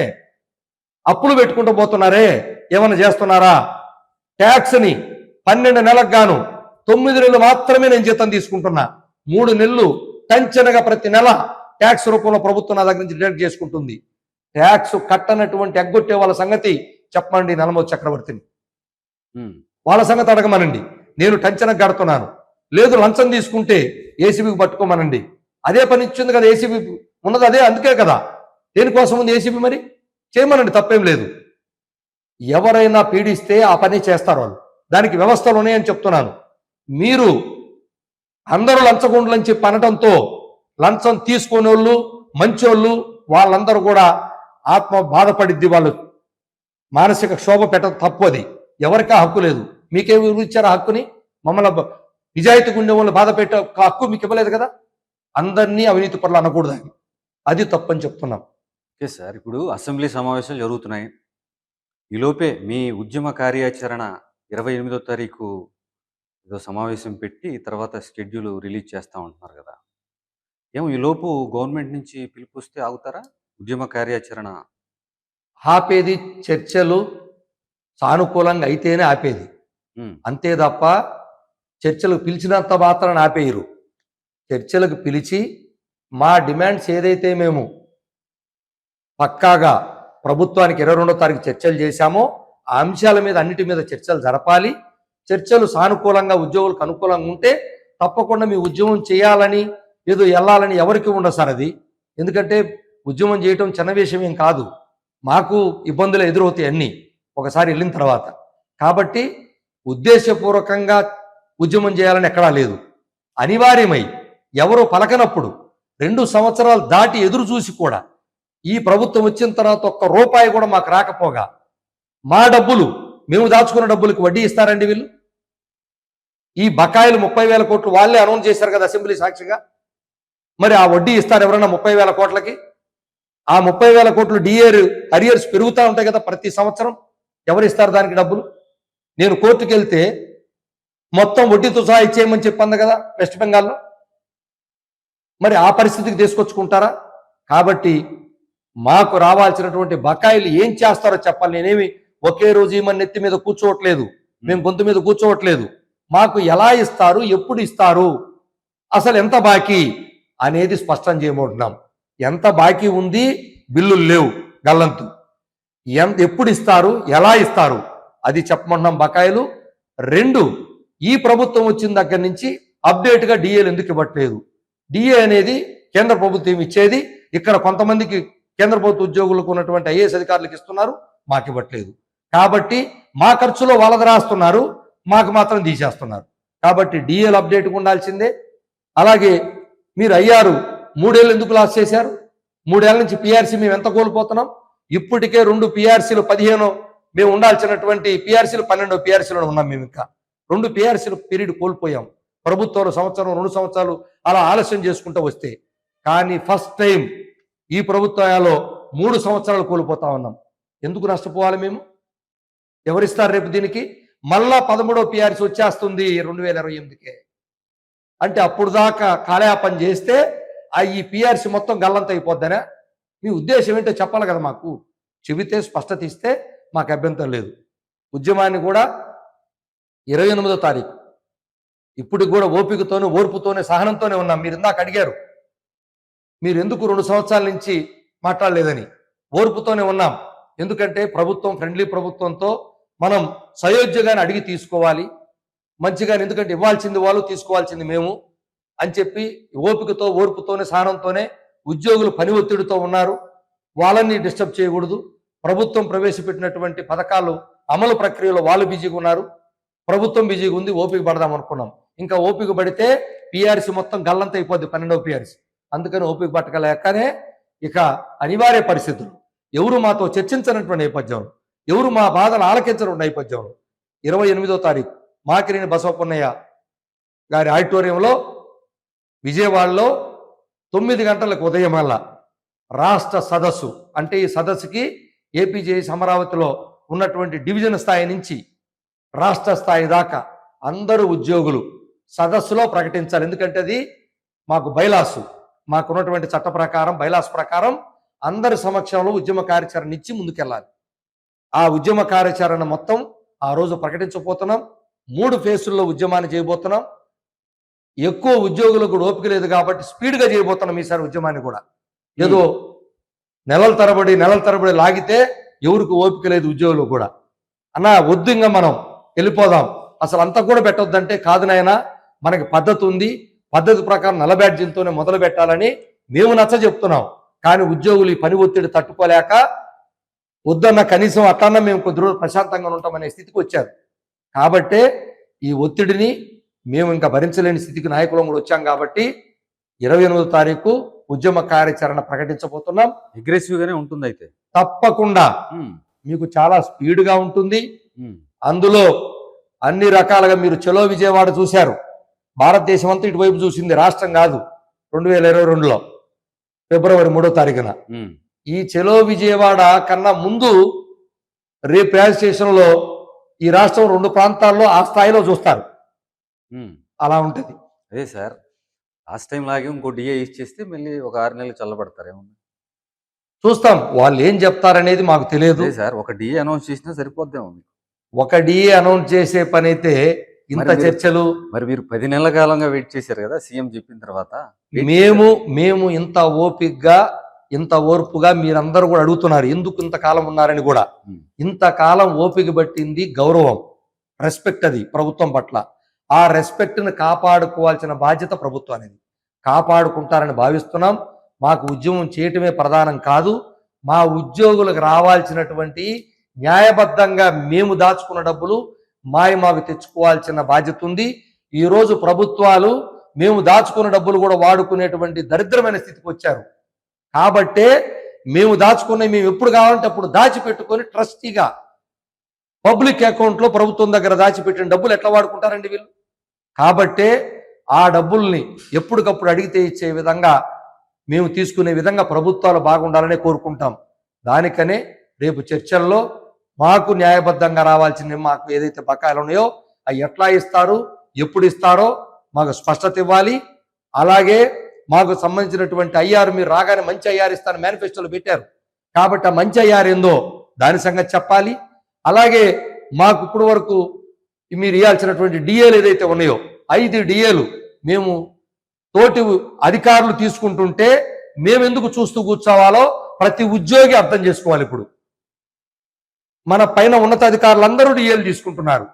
అప్పులు పెట్టుకుంటూ పోతున్నారే, ఏమన్నా చేస్తున్నారా? ట్యాక్స్ని 12 నెలలకు గాను 9 నెలలు మాత్రమే నేను జీతం తీసుకుంటున్నా. 3 నెలలు టెన్షన్గా ప్రతి నెల ట్యాక్స్ రూపంలో ప్రభుత్వం నా దగ్గర నుంచి డిడక్ట్ చేసుకుంటుంది. ట్యాక్స్ కట్టనటువంటి ఎగ్గొట్టే వాళ్ళ సంగతి చెప్పండి నలమూర్తి చక్రవర్తిని. వాళ్ళ సంగతి అడగమనండి. నేను టెన్షన్ కడుతున్నాను, లేదు లంచం తీసుకుంటే ఏసీబీకి పట్టుకోమనండి. అదే పని ఇచ్చింది కదా ఏసీబీ, ఉన్నది అదే, అందుకే కదా. దేనికోసం ఉంది ఏసీబీ? మరి చేయమనండి, తప్పేం లేదు. ఎవరైనా పీడిస్తే ఆ పని చేస్తారు వాళ్ళు, దానికి వ్యవస్థలు ఉన్నాయని చెప్తున్నాను. మీరు అందరూ లంచగొండలని చెప్పి అనడంతో లంచం తీసుకునే వాళ్ళు మంచోళ్ళు వాళ్ళందరూ కూడా ఆత్మ బాధపడిద్ది, వాళ్ళు మానసిక క్షోభ పెట్టడం తప్పు. అది ఎవరికా హక్కు లేదు. మీకేమి ఇచ్చారు హక్కుని? మమ్మల్ని నిజాయితీగా ఉండే వాళ్ళని బాధ పెట్టే హక్కు మీకు ఇవ్వలేదు కదా. అందరినీ అవినీతి పనులు అనకూడదు, అది తప్పని చెప్తున్నాం. ఓకే సార్, ఇప్పుడు అసెంబ్లీ సమావేశాలు జరుగుతున్నాయి. ఈలోపే మీ ఉద్యమ కార్యాచరణ 28వ తారీఖు ఏదో సమావేశం పెట్టి తర్వాత షెడ్యూల్ రిలీజ్ చేస్తూ ఉంటున్నారు కదా. ఏమో ఈలోపు గవర్నమెంట్ నుంచి పిలుపు వస్తే ఆగుతారా ఉద్యమ కార్యాచరణ? ఆపేది చర్చలు సానుకూలంగా అయితేనే ఆపేది, అంతే తప్ప చర్చలకు పిలిచినంత మాత్రాన్ని ఆపేయరు. చర్చలకు పిలిచి మా డిమాండ్స్ ఏదైతే మేము పక్కాగా ప్రభుత్వానికి 22వ తారీఖు చర్చలు చేశామో ఆ అంశాల మీద అన్నిటి మీద చర్చలు జరపాలి. చర్చలు సానుకూలంగా ఉద్యోగులకు అనుకూలంగా ఉంటే తప్పకుండా మీ ఉద్యమం చేయాలని ఏదో వెళ్ళాలని ఎవరికి ఉండదు సార్ అది. ఎందుకంటే ఉద్యమం చేయటం చిన్న విషయం ఏం కాదు, మాకు ఇబ్బందులు ఎదురవుతాయి అన్నీ ఒకసారి వెళ్ళిన తర్వాత. కాబట్టి ఉద్దేశపూర్వకంగా ఉద్యమం చేయాలని ఎక్కడా లేదు. అనివార్యమై ఎవరు పలకనప్పుడు 2 సంవత్సరాలు దాటి ఎదురు చూసి కూడా ఈ ప్రభుత్వం వచ్చిన తర్వాత ఒక్క రూపాయి కూడా మాకు రాకపోగా మా డబ్బులు మేము దాచుకున్న డబ్బులకు వడ్డీ ఇస్తారండి వీళ్ళు? ఈ బకాయిలు 30,000 కోట్లు వాళ్ళే అనౌన్స్ చేశారు కదా అసెంబ్లీ సాక్షిగా. మరి ఆ వడ్డీ ఇస్తారు ఎవరైనా 30,000 కోట్లకి? ఆ 30,000 కోట్లు అరియర్స్ పెరుగుతూ ఉంటాయి కదా ప్రతి సంవత్సరం. ఎవరు ఇస్తారు దానికి డబ్బులు? నేను కోర్టుకు వెళ్తే మొత్తం వడ్డీతో సహా ఇచ్చేయమని చెప్పింది కదా వెస్ట్ బెంగాల్లో. మరి ఆ పరిస్థితికి తీసుకొచ్చుకుంటారా? కాబట్టి మాకు రావాల్సినటువంటి బకాయిలు ఏం చేస్తారో చెప్పాలి. నేనేమి ఒకే రోజు ఈ మన నెత్తి మీద కూర్చోవట్లేదు, మేము గొంతు మీద కూర్చోవట్లేదు. మాకు ఎలా ఇస్తారు, ఎప్పుడు ఇస్తారు, అసలు ఎంత బాకీ అనేది స్పష్టం చేయబోతున్నాం. ఎంత బాకీ ఉంది, బిల్లులు లేవు, గల్లంతు. ఎప్పుడు ఇస్తారు, ఎలా ఇస్తారు అది చెప్పమంటున్నాం. బకాయిలు 2, ఈ ప్రభుత్వం వచ్చిన దగ్గర నుంచి అప్డేట్గా డిఏలు ఎందుకు ఇవ్వట్లేదు? డిఏ అనేది కేంద్ర ప్రభుత్వం ఇచ్చేది, ఇక్కడ కొంతమందికి కేంద్ర ప్రభుత్వ ఉద్యోగులకు ఉన్నటువంటి ఐఏఎస్ అధికారులకు ఇస్తున్నారు, మాకు ఇవ్వట్లేదు. కాబట్టి మా ఖర్చులో వాళ్ళది రాస్తున్నారు, మాకు మాత్రం తీసేస్తున్నారు. కాబట్టి డిఏలు అప్డేట్గా ఉండాల్సిందే. అలాగే మీరు అయ్యారు 3 ఏళ్ళు ఎందుకు లాస్ చేశారు? 3 ఏళ్ళ నుంచి పిఆర్సీ మేము ఎంత కోల్పోతున్నాం? ఇప్పటికే 2 పిఆర్సీలు 15 మేము ఉండాల్సినటువంటి పిఆర్సీలు 12 పిఆర్సీలో ఉన్నాం. మేము ఇంకా 2 పిఆర్సీలు పీరియడ్ కోల్పోయాం. ప్రభుత్వంలో సంవత్సరం 2 సంవత్సరాలు అలా ఆలస్యం చేసుకుంటూ వస్తే. కానీ ఫస్ట్ టైం ఈ ప్రభుత్వాలలో 3 సంవత్సరాలు కోల్పోతా ఉన్నాం. ఎందుకు నష్టపోవాలి మేము? ఎవరిస్తారు రేపు దీనికి? మళ్ళా 13వ పిఆర్సీ వచ్చేస్తుంది 2028కే. అంటే అప్పుడు దాకా కాలయాపన చేస్తే ఈ పిఆర్సీ మొత్తం గల్లంత అయిపోద్దనే మీ ఉద్దేశం ఏంటో చెప్పాలి కదా మాకు. చెబితే స్పష్టత ఇస్తే మాకు అభ్యంతరం లేదు. ఉద్యమాన్ని కూడా 28వ తారీఖు ఇప్పటికి కూడా ఓపికతోనే, ఓర్పుతోనే, సహనంతోనే ఉన్నాం. మీరు ఇందాక అడిగారు మీరు ఎందుకు 2 సంవత్సరాల నుంచి మాట్లాడలేదని. ఓర్పుతోనే ఉన్నాం. ఎందుకంటే ప్రభుత్వం ఫ్రెండ్లీ ప్రభుత్వంతో మనం సయోధ్యగానే అడిగి తీసుకోవాలి మంచిగానే. ఎందుకంటే ఇవ్వాల్సింది వాళ్ళు, తీసుకోవాల్సింది మేము అని చెప్పి ఓపికతో, ఓర్పుతోనే, సహనంతోనే. ఉద్యోగులు పని ఒత్తిడితో ఉన్నారు, వాళ్ళని డిస్టర్బ్ చేయకూడదు. ప్రభుత్వం ప్రవేశపెట్టినటువంటి పథకాలు అమలు ప్రక్రియలో వాళ్ళు బిజీగా ఉన్నారు, ప్రభుత్వం బిజీగా ఉంది. ఓపిక పడదాం అనుకున్నాం. ఇంకా ఓపిక పడితే పిఆర్సీ మొత్తం గల్లంత అయిపోద్ది, 12వ పిఆర్సీ. అందుకని ఓపిక పట్టకలేకనే ఇక అనివార్య పరిస్థితులు, ఎవరు మాతో చర్చించినటువంటి నేపథ్యంలో, ఎవరు మా బాధలు ఆలకించడం నేపథ్యంలో 28వ తారీఖు మాకినేని బసవపున్నయ్య గారి ఆడిటోరియంలో విజయవాడలో 9 గంటలకు ఉదయం వల్ల రాష్ట్ర సదస్సు. అంటే ఈ సదస్సుకి ఏపీజేఎస్ అమరావతిలో ఉన్నటువంటి డివిజన్ స్థాయి నుంచి రాష్ట్ర స్థాయి దాకా అందరూ ఉద్యోగులు సదస్సులో ప్రకటించాలి. ఎందుకంటే అది మాకు బైలాసు, మాకున్నటువంటి చట్ట ప్రకారం, బైలాస్ ప్రకారం అందరి సమక్షంలో ఉద్యమ కార్యాచరణ ఇచ్చి ముందుకెళ్ళాలి. ఆ ఉద్యమ కార్యాచరణ మొత్తం ఆ రోజు ప్రకటించబోతున్నాం. 3 ఫేసుల్లో ఉద్యమాన్ని చేయబోతున్నాం. ఎక్కువ ఉద్యోగులకు కూడా ఓపిక లేదు కాబట్టి స్పీడ్గా చేయబోతున్నాం ఈసారి ఉద్యమాన్ని కూడా. ఏదో నెలల తరబడి లాగితే ఎవరికి ఓపిక లేదు ఉద్యోగులు కూడా. అన్న వద్దు, ఇంకా మనం వెళ్ళిపోదాం, అసలు అంతా కూడా పెట్టొద్దంటే, కాదు నాయన మనకి పద్ధతి ఉంది, పద్ధతి ప్రకారం నల్ల బ్యాడ్జీలతోనే మొదలు పెట్టాలని మేము నచ్చ చెప్తున్నాం. కానీ ఉద్యోగులు ఈ పని ఒత్తిడి తట్టుకోలేక వద్దన్న, కనీసం అట్లన్నా మేము కొద్ది రోజులు ప్రశాంతంగా ఉంటామనే స్థితికి వచ్చారు. కాబట్టే ఈ ఒత్తిడిని మేము ఇంకా భరించలేని స్థితికి నాయకులం కూడా వచ్చాం. కాబట్టి 28వ తారీఖు ఉద్యమ కార్యాచరణ ప్రకటించబోతున్నాం. అగ్రెసివ్గానే ఉంటుంది అయితే తప్పకుండా మీకు చాలా స్పీడ్గా ఉంటుంది. అందులో అన్ని రకాలుగా మీరు చలో విజయవాడ చూశారు. భారతదేశం అంతా ఇటువైపు చూసింది, రాష్ట్రం కాదు. 2022లో ఫిబ్రవరి 3వ తారీఖున ఈ చలో విజయవాడ కన్నా ముందు రేపు రైల్వే స్టేషన్లో ఈ రాష్ట్రం 2 ప్రాంతాల్లో ఆ స్థాయిలో చూస్తారు. అలా ఉంటుంది. అదే సార్, లాస్ట్ టైం లాగే ఇంకో డిఏ ఇచ్చేస్తే మళ్ళీ ఒక 6 నెలలు చల్లబడతారు. ఏమన్నా చూస్తాం, వాళ్ళు ఏం చెప్తారనేది మాకు తెలియదు సార్. ఒక డిఏ అనౌన్స్ చేసినా సరిపోద్దేమో. ఒక డిఏ అనౌన్స్ చేసే పని అయితే ఇంత చర్చలు. మరి మీరు 10 నెలల కాలంగా వెయిట్ చేశారు కదా సీఎం చెప్పిన తర్వాత. మేము ఇంత ఓపికగా, ఇంత ఓర్పుగా మీరందరూ కూడా అడుగుతున్నారు ఎందుకు ఇంతకాలం ఉన్నారని కూడా. ఇంతకాలం ఓపిక పట్టింది గౌరవం, రెస్పెక్ట్. అది ప్రభుత్వం పట్ల. ఆ రెస్పెక్ట్ని కాపాడుకోవాల్సిన బాధ్యత ప్రభుత్వానికి. కాపాడుకుంటారని భావిస్తున్నాం. మాకు ఉద్యమం చేయటమే ప్రధానం కాదు, మా ఉద్యోగులకు రావాల్సినటువంటి న్యాయబద్ధంగా మేము దాచుకున్న డబ్బులు మాకు తెచ్చుకోవాల్సిన బాధ్యత ఉంది. ఈరోజు ప్రభుత్వాలు మేము దాచుకున్న డబ్బులు కూడా వాడుకునేటువంటి దరిద్రమైన స్థితికి వచ్చారు. కాబట్టే మేము దాచుకున్నవి మేము ఎప్పుడు కావాలంటే అప్పుడు దాచిపెట్టుకొని ట్రస్టీగా పబ్లిక్ అకౌంట్లో ప్రభుత్వం దగ్గర దాచిపెట్టిన డబ్బులు ఎట్లా వాడుకుంటారండి వీళ్ళు? కాబట్టే ఆ డబ్బుల్ని ఎప్పటికప్పుడు అడిగితే ఇచ్చే విధంగా మేము తీసుకునే విధంగా ప్రభుత్వాలు బాగుండాలనే కోరుకుంటాం. దానికనే రేపు చర్చల్లో మాకు న్యాయబద్ధంగా రావాల్సిన, మాకు ఏదైతే బకాయిలు ఉన్నాయో అవి ఎట్లా ఇస్తారు, ఎప్పుడు ఇస్తారో మాకు స్పష్టత ఇవ్వాలి. అలాగే మాకు సంబంధించినటువంటి ఐఆర్ మీరు రాగానే మంచి ఐఆర్ ఇస్తాను మేనిఫెస్టోలో పెట్టారు కాబట్టి ఆ మంచి ఐఆర్ ఏందో దాని సంగతి చెప్పాలి. అలాగే మాకు ఇప్పుడు వరకు మీరు ఇవ్వాల్సినటువంటి డిఏలు ఏదైతే ఉన్నాయో 5 డిఏలు మేము తోటి అధికారులు తీసుకుంటుంటే మేమెందుకు చూస్తూ కూర్చోవాలో ప్రతి ఉద్యోగి అర్థం చేసుకోవాలి. ఇప్పుడు మన పైన ఉన్నతాధికారులందరూ డిఏలు తీసుకుంటున్నారు,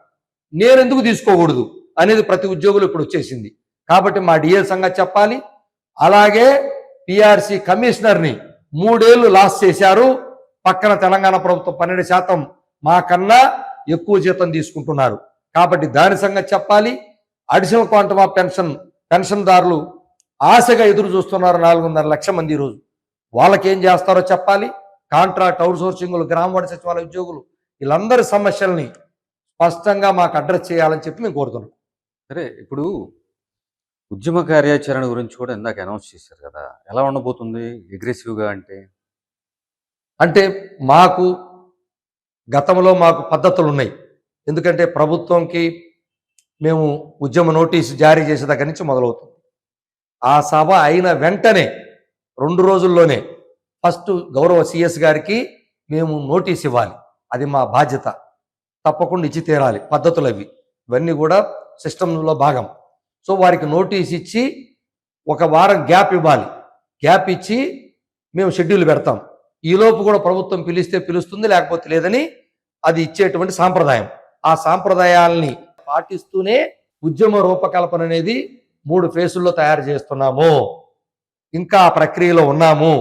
నేనెందుకు తీసుకోకూడదు అనేది ప్రతి ఉద్యోగులు ఇప్పుడు వచ్చేసింది. కాబట్టి మా డిఏ సంగతి చెప్పాలి. అలాగే పిఆర్సి కమిషనర్ని 3 ఏళ్లు లాస్ చేశారు. పక్కన తెలంగాణ ప్రభుత్వం 12% మాకన్నా ఎక్కువ జీతం తీసుకుంటున్నారు కాబట్టి దాని సంగతి చెప్పాలి. అడిషనల్ క్వాంటమ్ ఆఫ్ పెన్షన్దారులు ఆశగా ఎదురు చూస్తున్నారు 4.5 లక్షల మంది ఈరోజు. వాళ్ళకేం చేస్తారో చెప్పాలి. కాంట్రాక్ట్ అవుట్సోర్సింగ్లు, గ్రామవార్డు సచివాలయ ఉద్యోగులు వీళ్ళందరి సమస్యల్ని స్పష్టంగా మాకు అడ్రస్ చేయాలని చెప్పి మేము కోరుతున్నాం. సరే, ఇప్పుడు ఉద్యమ కార్యాచరణ గురించి కూడా ఇందాక అనౌన్స్ చేశారు కదా, ఎలా ఉండబోతుంది అగ్రెసివ్గా? అంటే మాకు గతంలో మాకు పద్ధతులు ఉన్నాయి. ఎందుకంటే ప్రభుత్వంకి మేము ఉద్యమ నోటీసు జారీ చేసే దగ్గర నుంచి మొదలవుతుంది. ఆ సభ అయిన వెంటనే 2 రోజుల్లోనే ఫస్ట్ గౌరవ సిఎస్ గారికి మేము నోటీస్ ఇవ్వాలి. అది మా బాధ్యత, తప్పకుండా ఇచ్చి తీరాలి. పద్ధతులు ఇవన్నీ కూడా సిస్టంలో భాగం. సో వారికి నోటీస్ ఇచ్చి 1 వారం గ్యాప్ ఇవ్వాలి. గ్యాప్ ఇచ్చి మేము షెడ్యూల్ పెడతాం. ఈలోపు కూడా ప్రభుత్వం పిలిస్తే పిలుస్తుంది, లేకపోతే లేదని అది ఇచ్చేటువంటి సాంప్రదాయం. ఆ సాంప్రదాయాల్ని పాటిస్తూనే ఉద్యమ రూపకల్పన అనేది 3 ఫేసుల్లో తయారు చేస్తున్నాము. ఇంకా ఆ ప్రక్రియలో ఉన్నాము.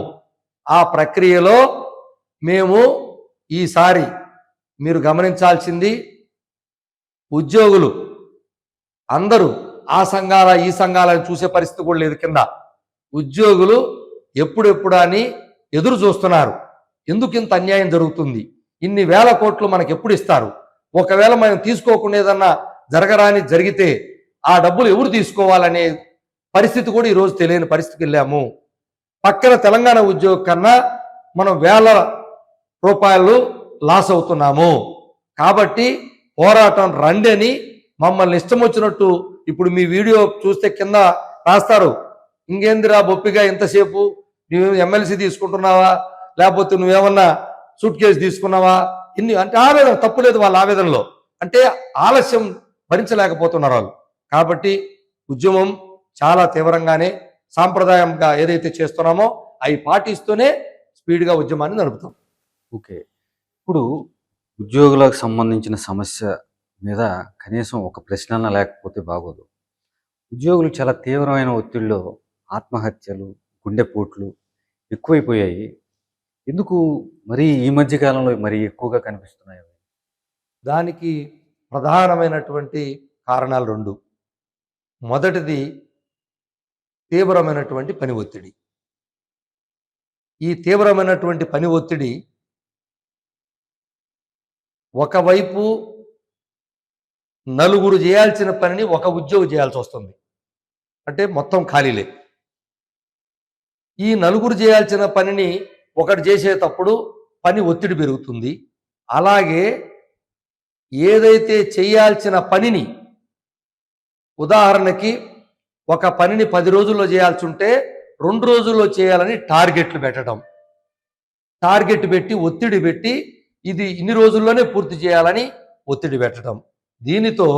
ఆ ప్రక్రియలో మేము ఈసారి మీరు గమనించాల్సింది, ఉద్యోగులు అందరూ ఆ సంఘాల ఈ సంఘాలను చూసే పరిస్థితి కూడా లేదు. కింద ఉద్యోగులు ఎప్పుడెప్పుడు అని ఎదురు చూస్తున్నారు. ఎందుకు ఇంత అన్యాయం జరుగుతుంది, ఇన్ని వేల కోట్లు మనకు ఎప్పుడు ఇస్తారు, ఒకవేళ మనం తీసుకోకుండా ఏదన్నా జరిగితే ఆ డబ్బులు ఎవరు తీసుకోవాలనే పరిస్థితి కూడా ఈరోజు తెలియని పరిస్థితికి వెళ్ళాము. పక్కన తెలంగాణ ఉద్యోగం కన్నా మనం వేల రూపాయలు లాస్ అవుతున్నాము. కాబట్టి పోరాటం రండి అని మమ్మల్ని ఇష్టం వచ్చినట్టు ఇప్పుడు మీ వీడియో చూస్తే కింద రాస్తారు, ఇంకేందిరా బొప్పిగా ఎంతసేపు, నువ్వు ఎమ్మెల్సీ తీసుకుంటున్నావా, లేకపోతే నువ్వేమన్నా సూట్ కేసు తీసుకున్నావా, ఇన్ని అంటే ఆవేదన తప్పులేదు వాళ్ళ ఆవేదనలో, అంటే ఆలస్యం భరించలేకపోతున్నారు వాళ్ళు. కాబట్టి ఉద్యమం చాలా తీవ్రంగానే సాంప్రదాయంగా ఏదైతే చేస్తున్నామో అవి పాటిస్తూనే స్పీడ్గా ఉద్యమాన్ని నడుపుతాం. ఓకే, ఇప్పుడు ఉద్యోగులకు సంబంధించిన సమస్య మీద కనీసం ఒక ప్రశ్న లేకపోతే బాగోదు. ఉద్యోగులు చాలా తీవ్రమైన ఒత్తిడిలో ఆత్మహత్యలు, గుండెపోట్లు ఎక్కువైపోయాయి. ఎందుకు మరి ఈ మధ్య కాలంలో మరి ఎక్కువగా కనిపిస్తున్నాయి? దానికి ప్రధానమైనటువంటి కారణాలు 2. మొదటిది తీవ్రమైనటువంటి పని ఒత్తిడి. ఈ తీవ్రమైనటువంటి పని ఒత్తిడి ఒకవైపు నలుగురు చేయాల్సిన పనిని ఒక ఉద్యోగి చేయాల్సి వస్తుంది, అంటే మొత్తం ఖాళీలే. ఈ నలుగురు చేయాల్సిన పనిని ఒకటి చేసేటప్పుడు పని ఒత్తిడి పెరుగుతుంది. అలాగే ఏదైతే చేయాల్సిన పనిని, ఉదాహరణకి ఒక పనిని 10 రోజుల్లో చేయాల్సి ఉంటే 2 రోజుల్లో చేయాలని టార్గెట్లు పెట్టడం, టార్గెట్ పెట్టి ఒత్తిడి పెట్టి ఇది ఇన్ని రోజుల్లోనే పూర్తి చేయాలని ఒత్తిడి పెట్టడం. దీనితో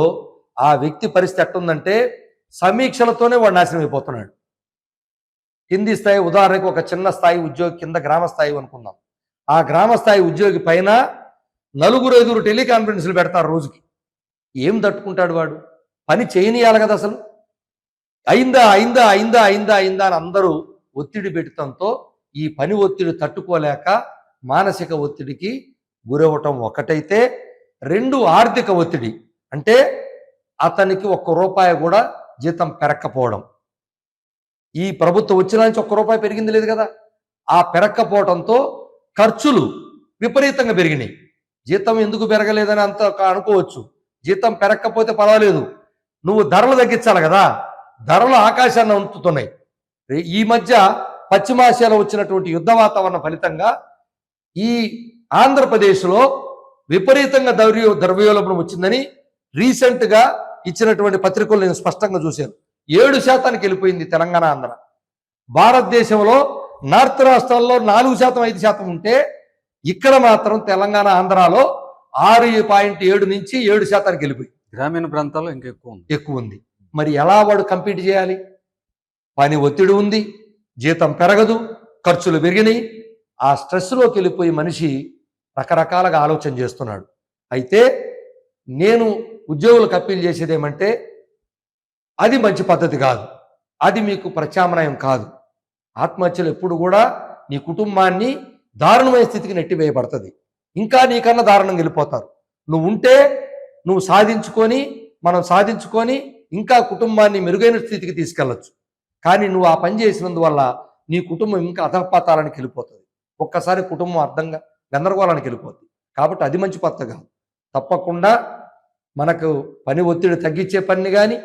ఆ వ్యక్తి పరిస్థితి ఎట్టుందంటే సమీక్షలతోనే వాడు నాశనం అయిపోతున్నాడు. కింది స్థాయి, ఉదాహరణకు ఒక చిన్న స్థాయి ఉద్యోగి కింద గ్రామ స్థాయి అనుకుందాం. ఆ గ్రామ స్థాయి ఉద్యోగి పైన 4-5 టెలికాన్ఫరెన్స్లు పెడతారు రోజుకి. ఏం తట్టుకుంటాడు వాడు? పని చేయనియాలి కదా అసలు. అయిందా అయిందా అయిందా అయిందా అయిందా అని అందరూ ఒత్తిడి పెట్టడంతో ఈ పని ఒత్తిడి తట్టుకోలేక మానసిక ఒత్తిడికి గురవటం ఒకటైతే, 2 ఆర్థిక ఒత్తిడి, అంటే అతనికి 1 రూపాయి కూడా జీతం పెరక్కపోవడం. ఈ ప్రభుత్వం వచ్చిన నుంచి 1 రూపాయి పెరిగింది లేదు కదా. ఆ పెరక్కపోవడంతో ఖర్చులు విపరీతంగా పెరిగినాయి. జీతం ఎందుకు పెరగలేదని అంత అనుకోవచ్చు. జీతం పెరగకపోతే పర్వాలేదు, నువ్వు ధరలు తగ్గించాలి కదా. ధరలు ఆకాశాన్ని అందుతున్నాయి. ఈ మధ్య పశ్చిమాసియాలో వచ్చినటువంటి యుద్ధ వాతావరణం ఫలితంగా ఈ ఆంధ్రప్రదేశ్లో విపరీతంగా ద్రవ్యోల్బణం వచ్చిందని రీసెంట్గా ఇచ్చినటువంటి పత్రికలు నేను స్పష్టంగా చూశాను. 7% వెళ్ళిపోయింది తెలంగాణ, ఆంధ్ర. భారతదేశంలో నార్త్ రాష్ట్రాల్లో 4%, 5% ఉంటే ఇక్కడ మాత్రం తెలంగాణ, ఆంధ్రాలో 6.7 నుంచి 7% వెళ్ళిపోయింది. గ్రామీణ ప్రాంతాల్లో ఇంకా ఎక్కువ ఉంది. మరి ఎలా వాడు కంపీట్ చేయాలి? పని ఒత్తిడి ఉంది, జీతం పెరగదు, ఖర్చులు పెరిగినాయి. ఆ స్ట్రెస్లోకి వెళ్ళిపోయి మనిషి రకరకాలుగా ఆలోచన చేస్తున్నాడు. అయితే నేను ఉద్యోగులకు అప్పీల్ చేసేది ఏమంటే, అది మంచి పద్ధతి కాదు, అది మీకు ప్రత్యామ్నాయం కాదు. ఆత్మహత్యలు ఎప్పుడు కూడా నీ కుటుంబాన్ని దారుణమైన స్థితికి నెట్టివేయబడుతుంది. ఇంకా నీకన్నా దారుణంగా వెళ్ళిపోతారు. నువ్వు ఉంటే నువ్వు సాధించుకొని, మనం సాధించుకొని ఇంకా కుటుంబాన్ని మెరుగైన స్థితికి తీసుకెళ్ళచ్చు. కానీ నువ్వు ఆ పని చేసినందువల్ల నీ కుటుంబం ఇంకా అధపాతాళానికి వెళ్ళిపోతుంది. ఒక్కసారి కుటుంబం అర్థంగా గందరగోళానికి వెళ్ళిపోతుంది. కాబట్టి అది మంచి పద్ధతి కాదు. తప్పకుండా మనకు పని ఒత్తిడి తగ్గించే పని కానీ,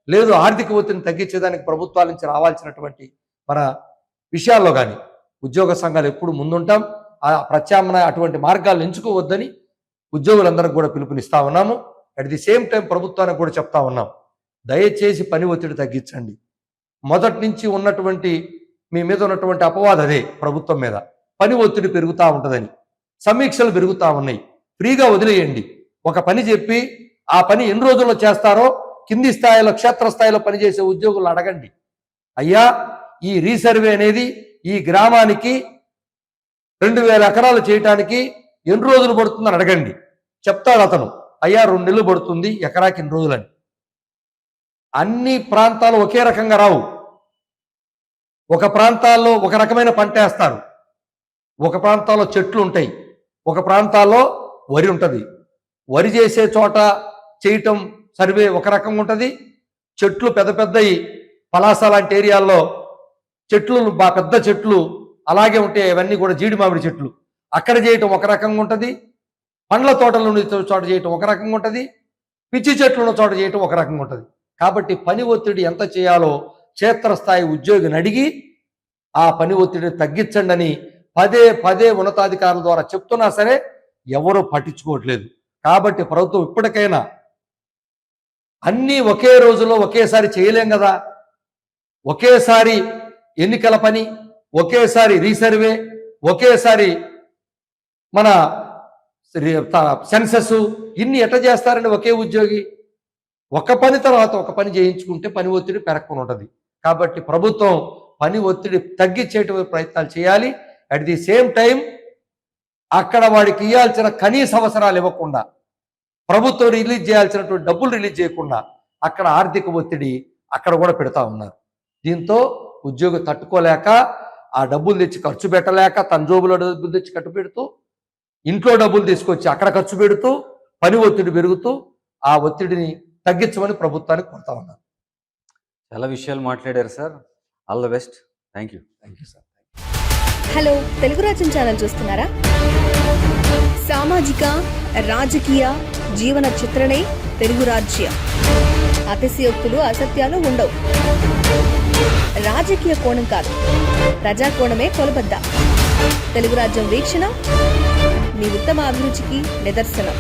లేదు ఆర్థిక ఒత్తిడిని తగ్గించేదానికి ప్రభుత్వాల నుంచి రావాల్సినటువంటి మన విషయాల్లో కానీ ఉద్యోగ సంఘాలు ఎప్పుడు ముందుంటాం. ఆ ప్రత్యామ్నాయ అటువంటి మార్గాలను ఎంచుకోవద్దని ఉద్యోగులందరికీ కూడా పిలుపునిస్తా ఉన్నాము. అట్ ది సేమ్ టైం ప్రభుత్వానికి కూడా చెప్తా ఉన్నాం, దయచేసి పని ఒత్తిడి తగ్గించండి. మొదటి నుంచి ఉన్నటువంటి మీ మీద ఉన్నటువంటి అపవాదం అదే, ప్రభుత్వం మీద పని ఒత్తిడి పెరుగుతూ ఉంటుందని. సమీక్షలు పెరుగుతూ ఉన్నాయి. ఫ్రీగా వదిలేయండి. ఒక పని చెప్పి ఆ పని ఎన్ని రోజుల్లో చేస్తారో కింది స్థాయిలో, క్షేత్రస్థాయిలో పనిచేసే ఉద్యోగులు అడగండి. అయ్యా, ఈ రీసర్వే అనేది ఈ గ్రామానికి 2000 ఎకరాలు చేయటానికి ఎన్ని రోజులు పడుతుందని అడగండి. చెప్తాడు అతను, అయ్యా 2 నెలలు పడుతుంది, ఎకరాకి ఎన్ని రోజులని. అన్ని ప్రాంతాలు ఒకే రకంగా రావు. ఒక ప్రాంతాల్లో ఒక రకమైన పంట వేస్తారు, ఒక ప్రాంతాల్లో చెట్లు ఉంటాయి, ఒక ప్రాంతాల్లో వరి ఉంటుంది. వరి చేసే చోట చేయటం సర్వే ఒక రకంగా ఉంటుంది. చెట్లు పెద్ద పెద్దవి పలాస లాంటి ఏరియాల్లో చెట్లు పెద్ద చెట్లు అలాగే ఉంటాయి. అవన్నీ కూడా జీడి మామిడి చెట్లు, అక్కడ చేయటం ఒక రకంగా ఉంటుంది. పండ్ల తోటలు ఉన్న చోట చేయటం ఒక రకంగా ఉంటుంది. పిచ్చి చెట్లు ఉన్న చోట చేయటం ఒక రకంగా ఉంటుంది. కాబట్టి పని ఒత్తిడి ఎంత చేయాలో క్షేత్రస్థాయి ఉద్యోగిని అడిగి ఆ పని ఒత్తిడిని తగ్గించండి అని పదే పదే ఉన్నతాధికారుల ద్వారా చెప్తున్నా సరే ఎవరూ పట్టించుకోవట్లేదు. కాబట్టి ప్రభుత్వం ఇప్పటికైనా అన్నీ ఒకే రోజులో ఒకేసారి చేయలేం కదా. ఒకేసారి ఎన్నికల పని, ఒకేసారి రీసర్వే, ఒకేసారి మన సెన్సస్, ఇన్ని ఎట్లా చేస్తారండి ఒకే ఉద్యోగి? ఒక పని తర్వాత ఒక పని చేయించుకుంటే పని ఒత్తిడి పెరగకుండా ఉంటుంది. కాబట్టి ప్రభుత్వం పని ఒత్తిడి తగ్గించేటువంటి ప్రయత్నాలు చేయాలి. అట్ ది సేమ్ టైం అక్కడ వాడికి ఇవ్వాల్సిన కనీస అవసరాలు ఇవ్వకుండా, ప్రభుత్వం రిలీజ్ చేయాల్సినటువంటి డబ్బులు రిలీజ్ చేయకుండా అక్కడ ఆర్థిక ఒత్తిడి అక్కడ కూడా పెడతా ఉన్నారు. దీంతో ఉద్యోగి తట్టుకోలేక ఆ డబ్బులు తెచ్చి ఖర్చు పెట్టలేక తన జోబులో డబ్బులు తెచ్చి ఖర్చు పెడుతూ, ఇంట్లో డబ్బులు తీసుకొచ్చి అక్కడ ఖర్చు పెడుతూ పని ఒత్తిడి పెరుగుతూ ఆ ఒత్తిడిని తగ్గించమని ప్రభుత్వానికి కోరుతా ఉన్నారు. చాలా విషయాలు మాట్లాడారు sir. All the best. Thank you sir. Hello, Telugu రాజ్యం ఛానల్ చూస్తున్నారా? సామాజిక, రాజకీయ, జీవన చిత్రణే తెలుగు రాజ్యం. అతిశయోక్తులు, అసత్యాలు ఉండవు. రాజకీయ కోణం కాదు, ప్రజా కోణమే కొలబద్ద. తెలుగు రాజ్యం వీక్షణ మీ ఉత్తమ అభిరుచికి నిదర్శనం.